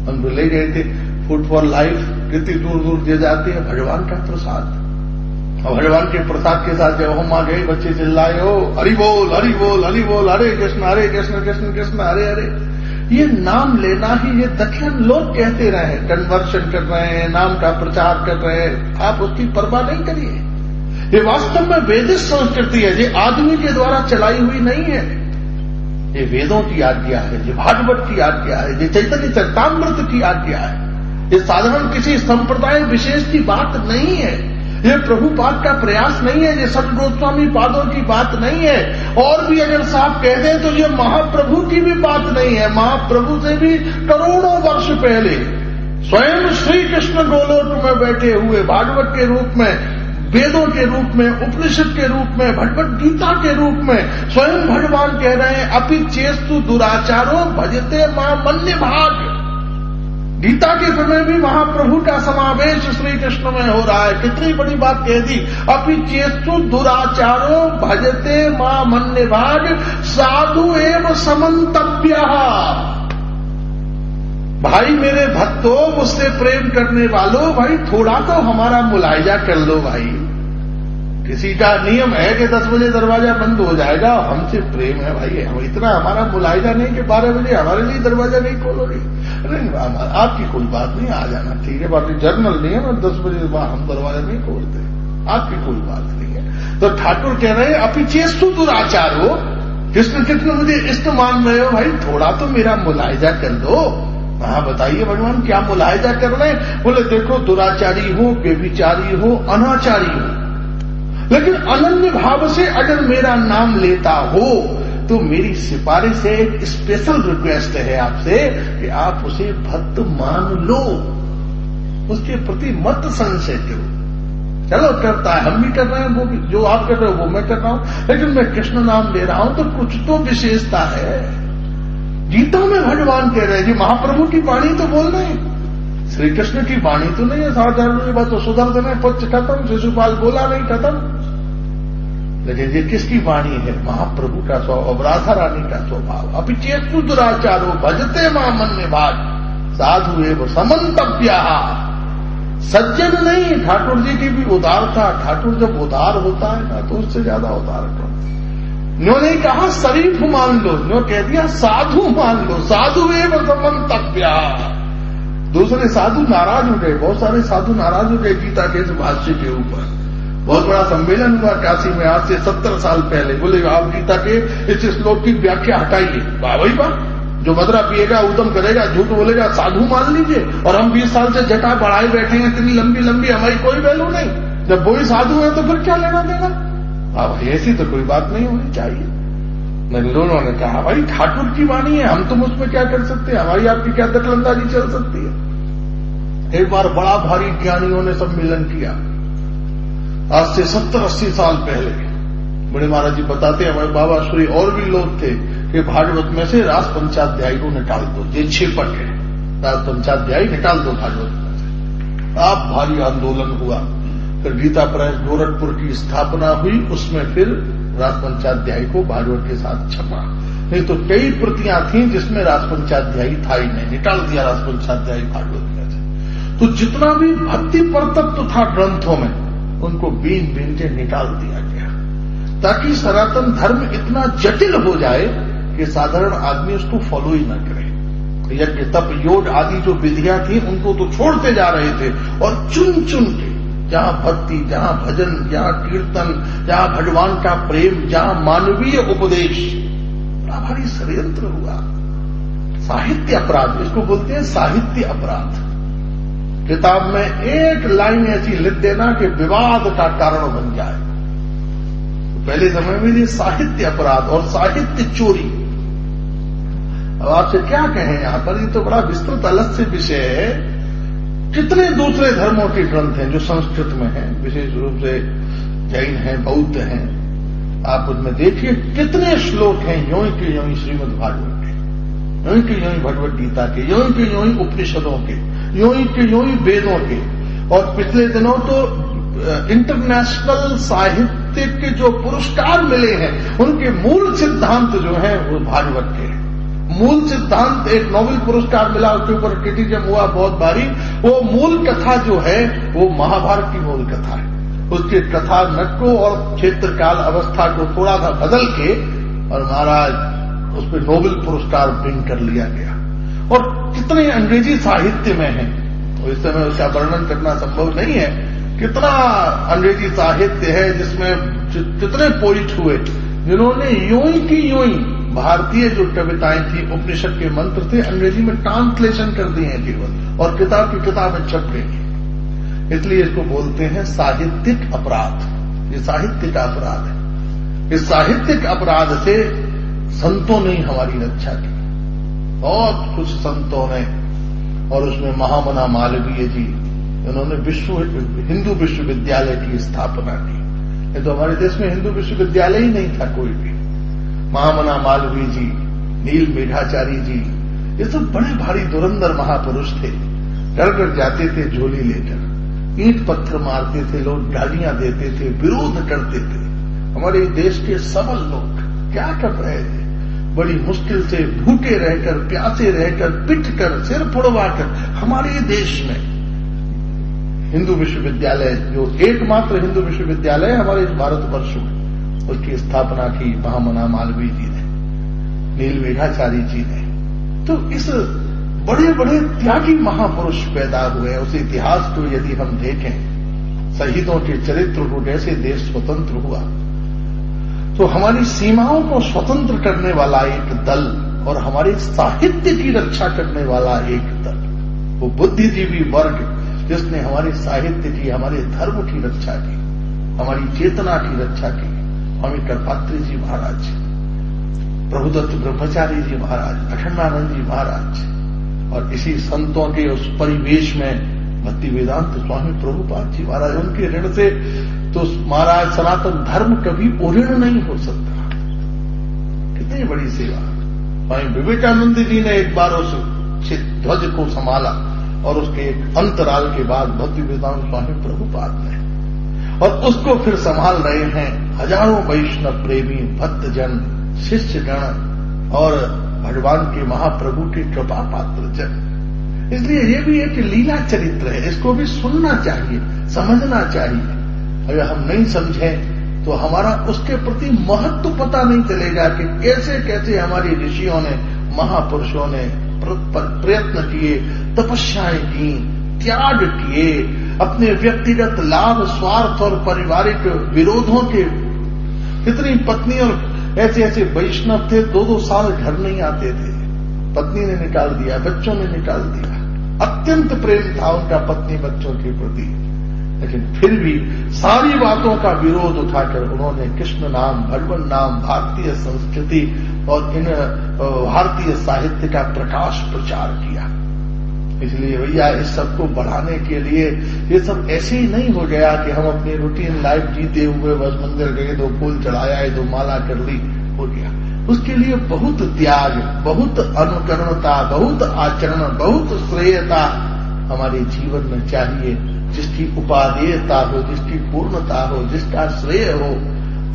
हम तो ले गए थे फूड फॉर लाइफ, कितनी दूर दूर दे जाती है भगवान का प्रसाद। और भगवान के प्रसाद के साथ जब हम आ गए, बच्चे चिल्लाए, हो हरि बोल हरि बोल हरि बोल, हरे कृष्ण कृष्ण कृष्ण हरे हरे। ये नाम लेना ही ये दक्षिण लोग कहते रहे, कन्वर्शन कर रहे हैं, नाम का प्रचार कर रहे हैं, आप उसकी परवाह नहीं करिए। ये वास्तव में वैदिक संस्कृति है, ये आदमी के द्वारा चलाई हुई नहीं है। ये वेदों की आज्ञा है, ये भागवत की आज्ञा है, ये चैतन्य चरितामृत की आज्ञा है। ये साधारण किसी संप्रदाय विशेष की बात नहीं है, ये प्रभुपाद का प्रयास नहीं है, ये सत गोस्वामी पादों की बात नहीं है। और भी अगर साफ कह दें तो ये महाप्रभु की भी बात नहीं है। महाप्रभु से भी करोड़ों वर्ष पहले स्वयं श्री कृष्ण गोलोक में बैठे हुए भागवत के रूप में, वेदों के रूप में, उपनिषद के रूप में, भगवत गीता के रूप में स्वयं भगवान कह रहे हैं, अपि चेस्तु दुराचारो भजते मां मन्य भाग। गीता के समय भी महाप्रभु का समावेश श्री कृष्ण में हो रहा है। कितनी बड़ी बात कह दी, अपि चेस्तु दुराचारो भजते मां मन्य भाग साधु एव समन्तव्य। भाई मेरे भक्तों, मुझसे प्रेम करने वालों, भाई थोड़ा तो हमारा मुलायजा कर लो। भाई किसी का नियम है कि 10 बजे दरवाजा बंद हो जाएगा, हमसे प्रेम है भाई, हम इतना हमारा मुलायजा नहीं कि 12 बजे हमारे लिए दरवाजा नहीं खोलोगे। नहीं, आपकी कोई बात नहीं, आ जाना ठीक है, बाकी जर्नल नियम है, 10 बजे बाद हम दरवाजा नहीं खोलते, आपकी कोई बात नहीं है। तो ठाकुर कह रहे हैं अपि चेस्तु दुराचार हो, कृष्ण कृष्ण मुझे इष्ट मान रहे हो, भाई थोड़ा तो मेरा मुलायजा कर दो। हाँ बताइए भगवान क्या मुलायजा कर रहे हैं? बोले देखो, दुराचारी हो, व्यभिचारी हो, अनाचारी हो, लेकिन अनन्य भाव से अगर मेरा नाम लेता हो तो मेरी सिफारिश है, एक स्पेशल रिक्वेस्ट है आपसे कि आप उसे भक्त मान लो, उसके प्रति मत संशय करो। चलो करता है, हम भी कर रहे हैं, वो भी जो आप कर रहे हो वो मैं कर रहा हूं, लेकिन मैं कृष्ण नाम ले रहा हूं तो कुछ तो विशेषता है। गीता में भगवान कह रहे हैं, जी महाप्रभु की वाणी तो बोल रहे हैं, श्री कृष्ण की वाणी तो नहीं है। साधारण बात तो सुदर्शन है, पुच्छ खत्म, शिशुपाल बोला नहीं खत्म। लेकिन ये किसकी वाणी है? महाप्रभु का स्वभाव, राधा रानी का स्वभाव। अपि चेस्तु दुराचारो भजते मां मन्य भाग साधु एव समन्तव्य। सज्जन नहीं, ठाकुर जी की भी उदारता। ठाकुर जब उदार होता है ना तो उससे ज्यादा उदार कौन? इन्होंने कहा शरीफ मान लो, इन्होंने कह दिया साधु मान लो, साधु एव समन्तव्य। दूसरे साधु नाराज हो गए, बहुत सारे साधु नाराज हो गए गीता के इस भाष्य के ऊपर। बहुत बड़ा सम्मेलन हुआ काशी में आज से 70 साल पहले। बोले आप गीता के इस श्लोक की व्याख्या हटाइए। वाह भाई वाह, जो मदरा पिएगा, उदम करेगा, झूठ बोलेगा, साधु मान लीजिए। और हम 20 साल से जटा बढ़ाए बैठे हैं, इतनी लंबी लंबी, हमारी कोई वैल्यू नहीं। जब वही साधु है तो फिर क्या लेना देना? भाई ऐसी तो कोई बात नहीं होनी चाहिए। मैंने दोनों ने कहा भाई ठाकुर की वाणी है, हम तुम उसमें क्या कर सकते हैं, हमारी आपकी क्या दखलंदाजी चल सकती है। एक बार बड़ा भारी ज्ञानियों ने सम्मेलन किया, आज से 70-80 साल पहले। बड़े महाराज जी बताते हैं, हमारे बाबा श्री और भी लोग थे कि भागवत में से रास पंचाध्यायी को निकाल दो, ये 6 पट है, रास पंचाध्यायी निकाल दो भागवत में से। आप भारी आंदोलन हुआ, फिर गीता प्रेस गोरखपुर की स्थापना हुई, उसमें फिर रास पंचाध्यायी को भागवत के साथ छपा। नहीं तो कई प्रतियां थी जिसमें रास पंचाध्यायी था ही नहीं, निकाल दिया रास पंचाध्यायी भागवत में से। तो जितना भी भक्ति परतत्व था ग्रंथों में, उनको बीन बीन के निकाल दिया गया, ताकि सनातन धर्म इतना जटिल हो जाए कि साधारण आदमी उसको फॉलो ही न करे। यज्ञ तप योग आदि जो विधियां थी उनको तो छोड़ते जा रहे थे, और चुन चुन के जहां भक्ति, जहां भजन, जहां कीर्तन, जहां भगवान का प्रेम, जहां मानवीय उपदेश, बड़ा भारी षड्यंत्र हुआ। साहित्य अपराध, इसको बोलते हैं साहित्य अपराध। किताब में एक लाइन ऐसी लिख देना कि विवाद का कारण बन जाए, पहले समय में ये साहित्य अपराध और साहित्य चोरी। अब आपसे क्या कहें, यहां पर ये तो बड़ा विस्तृत अलग से विषय है। कितने दूसरे धर्मों के ग्रंथ हैं जो संस्कृत में हैं, विशेष रूप से जैन हैं, बौद्ध हैं, आप उनमें देखिए कितने श्लोक हैं यों के यों श्रीमद् भागवत के, यों के यों भगवत गीता के, यों के यों उपनिषदों के, यों के यों वेदों के। और पिछले दिनों तो इंटरनेशनल साहित्य के जो पुरस्कार मिले हैं उनके मूल सिद्धांत जो हैं वो भागवत के हैं। मूल सिद्धांत, एक नोबेल पुरस्कार मिला, उसके ऊपर क्रिटिसिज्म हुआ बहुत भारी। वो मूल कथा जो है वो महाभारत की मूल कथा है। उसके कथा नक को और क्षेत्र काल अवस्था को थोड़ा सा बदल के और महाराज उस पर नोबेल पुरस्कार ब्रिंग कर लिया गया। और कितने अंग्रेजी साहित्य में है, तो इस समय उसका वर्णन करना संभव नहीं है। कितना अंग्रेजी साहित्य है जिसमें कितने पोइट हुए जिन्होंने यों की यों भारतीय जो कविताएं थी, उपनिषद के मंत्र थे, अंग्रेजी में ट्रांसलेशन कर दिए हैं केवल, और किताब की किताबें छप गई। इसलिए इसको बोलते हैं साहित्यिक अपराध। ये साहित्य का अपराध है। इस साहित्यिक अपराध से संतों ने हमारी रक्षा की, बहुत कुछ संतों ने। और उसमें महामना मालवीय जी, उन्होंने हिंदू विश्वविद्यालय की स्थापना की। ये तो हमारे देश में हिंदू विश्वविद्यालय ही नहीं था कोई भी। महामना मालवीय जी, नील मेघाचार्य जी, ये सब बड़े भारी धुरंधर महापुरुष थे। घर घर जाते थे झोली लेकर, ईंट पत्थर मारते थे, लोग गालियां देते थे, विरोध करते थे। हमारे देश के सबल लोग क्या कर रहे थे, बड़ी मुश्किल से भूखे रहकर, प्यासे रहकर, पिट कर, सिर फुड़वाकर हमारे देश में हिंदू विश्वविद्यालय, जो एकमात्र हिंदू विश्वविद्यालय हमारे इस भारतवर्ष में, उसकी स्थापना की महामना मालवीय जी ने, नील मेघाचार्य जी ने। तो इस बड़े बड़े त्यागी महापुरुष पैदा हुए। उस इतिहास को यदि हम देखें, शहीदों के चरित्र को, जैसे देश स्वतंत्र हुआ तो हमारी सीमाओं को स्वतंत्र करने वाला एक दल और हमारे साहित्य की रक्षा करने वाला एक दल, वो बुद्धिजीवी वर्ग जिसने हमारे साहित्य की, हमारे धर्म की रक्षा की, हमारी चेतना की रक्षा की, स्वामी करपात्री जी महाराज, प्रभुदत्त ब्रह्मचारी जी महाराज, अखंडानंद जी महाराज। और इसी संतों के उस परिवेश में भक्ति वेदांत स्वामी प्रभुपाद जी महाराज, उनके ऋण से तो महाराज सनातन धर्म कभी उऋण नहीं हो सकता। कितनी बड़ी सेवा। स्वामी विवेकानंद जी ने एक बार उस ध्वज को संभाला और उसके एक अंतराल के बाद भक्ति वेदांत स्वामी प्रभुपाद ने, और उसको फिर संभाल रहे हैं हजारों वैष्णव प्रेमी भक्तजन, शिष्यगण और भगवान के महाप्रभु के कृपा पात्र जन। इसलिए ये भी एक लीला चरित्र है, इसको भी सुनना चाहिए, समझना चाहिए। अगर हम नहीं समझें तो हमारा उसके प्रति महत्व पता नहीं चलेगा कि कैसे कैसे हमारे ऋषियों ने, महापुरुषों ने प्रयत्न किए, तपस्याएं की, त्याग किए, अपने व्यक्तिगत लाभ, स्वार्थ और पारिवारिक विरोधों के। कितनी पत्नी और ऐसे ऐसे वैष्णव थे, 2-2 साल घर नहीं आते थे, पत्नी ने निकाल दिया, बच्चों ने निकाल दिया। अत्यंत प्रेम था उनका पत्नी बच्चों के प्रति, लेकिन फिर भी सारी बातों का विरोध उठाकर उन्होंने कृष्ण नाम, भगवान नाम, भारतीय संस्कृति और इन भारतीय साहित्य का प्रकाश प्रचार किया। इसलिए भैया इस सबको बढ़ाने के लिए ये सब ऐसे ही नहीं हो गया कि हम अपनी रूटीन लाइफ जीते हुए बस मंदिर गए, 2 फूल चढ़ाया, 2 माला कर ली, हो गया। उसके लिए बहुत त्याग, बहुत अनुकरणता, बहुत आचरण, बहुत श्रेयता हमारे जीवन में चाहिए। जिसकी उपादेयता हो, जिसकी पूर्णता हो, जिसका श्रेय हो,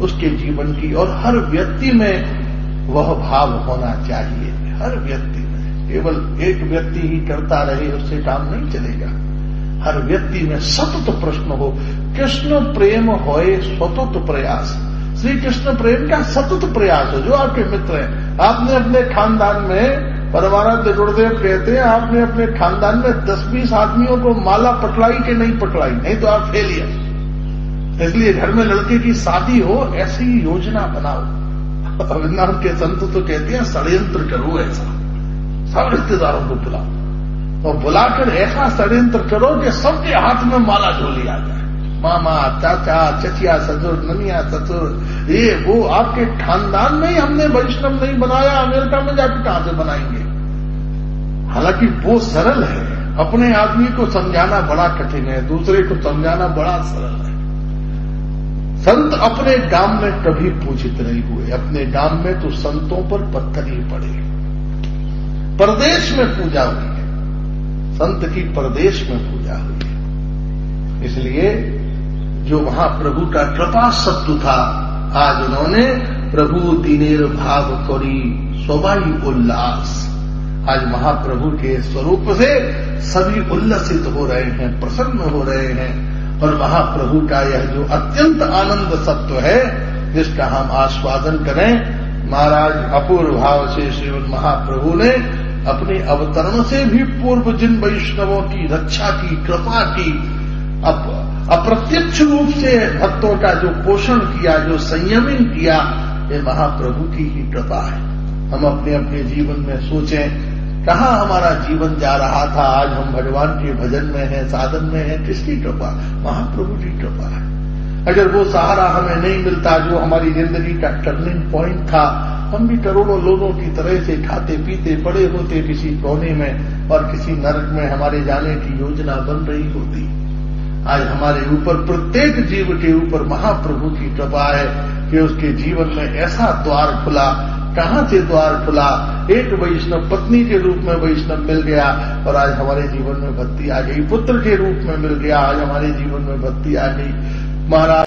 उसके जीवन की, और हर व्यक्ति में वह भाव होना चाहिए। हर व्यक्ति में, केवल एक व्यक्ति ही करता रहे उससे काम नहीं चलेगा। हर व्यक्ति में सतत प्रश्न हो, कृष्ण प्रेम होए सतत प्रयास। श्री कृष्ण प्रेम का सतत प्रयास हो। जो आपके मित्र हैं, आपने अपने खानदान में, परमानंद गुरुदेव कहते हैं, आपने अपने खानदान में 10-20 आदमियों को माला पकड़ाई कि नहीं पकड़ाई, नहीं तो आप फेलियर। इसलिए घर में लड़के की शादी हो, ऐसी योजना बनाओ। वृंदावन के संत तो कहते हैं षड्यंत्र करो, ऐसा सब रिश्तेदारों को बुलाओ और बुलाकर ऐसा षड्यंत्र करो कि सबके हाथ में माला झोली आ जाए। मामा, चाचा, चचिया, ससुर, ननिया, ससुर, ये वो आपके खानदान में ही हमने वैष्णव नहीं बनाया, अमेरिका में जाकर कहां से बनाएंगे। हालांकि वो सरल है, अपने आदमी को समझाना बड़ा कठिन है, दूसरे को समझाना बड़ा सरल है। संत अपने गांव में कभी पूजित नहीं हुए, अपने गांव में तो संतों पर पत्थर ही पड़े। परदेश में पूजा हुई है, संत की परदेश में पूजा हुई है। इसलिए जो वहां प्रभु का कृपा शब्द था, आज उन्होंने प्रभु दीनेर भाव करी स्वभाई उल्लास। आज महाप्रभु के स्वरूप से सभी उल्लसित हो रहे हैं, प्रसन्न हो रहे हैं। और महाप्रभु का यह जो अत्यंत आनंद सत्व है, जिसका हम आस्वादन करें, महाराज अपूर्व भाव से श्रीमद् महाप्रभु ने अपने अवतरण से भी पूर्व जिन वैष्णवों की रक्षा की, कृपा की, अप्रत्यक्ष रूप से भक्तों का जो पोषण किया, जो संयमन किया, ये महाप्रभु की ही कृपा है। हम अपने अपने जीवन में सोचें, कहाँ हमारा जीवन जा रहा था, आज हम भगवान के भजन में हैं, साधन में हैं, किसकी कृपा? महाप्रभु की कृपा है। अगर वो सहारा हमें नहीं मिलता जो हमारी जिंदगी का टर्निंग पॉइंट था, हम भी करोड़ों लोगों की तरह से खाते पीते पड़े होते किसी कोने में, और किसी नरक में हमारे जाने की योजना बन रही होती। आज हमारे ऊपर, प्रत्येक जीव के ऊपर महाप्रभु की कृपा है कि उसके जीवन में ऐसा द्वार खुला। कहां से द्वार खुला? एक वैष्णव पत्नी के रूप में वैष्णव मिल गया, और आज हमारे जीवन में भक्ति आ गई। पुत्र के रूप में मिल गया, आज हमारे जीवन में भक्ति आ गई। महाराज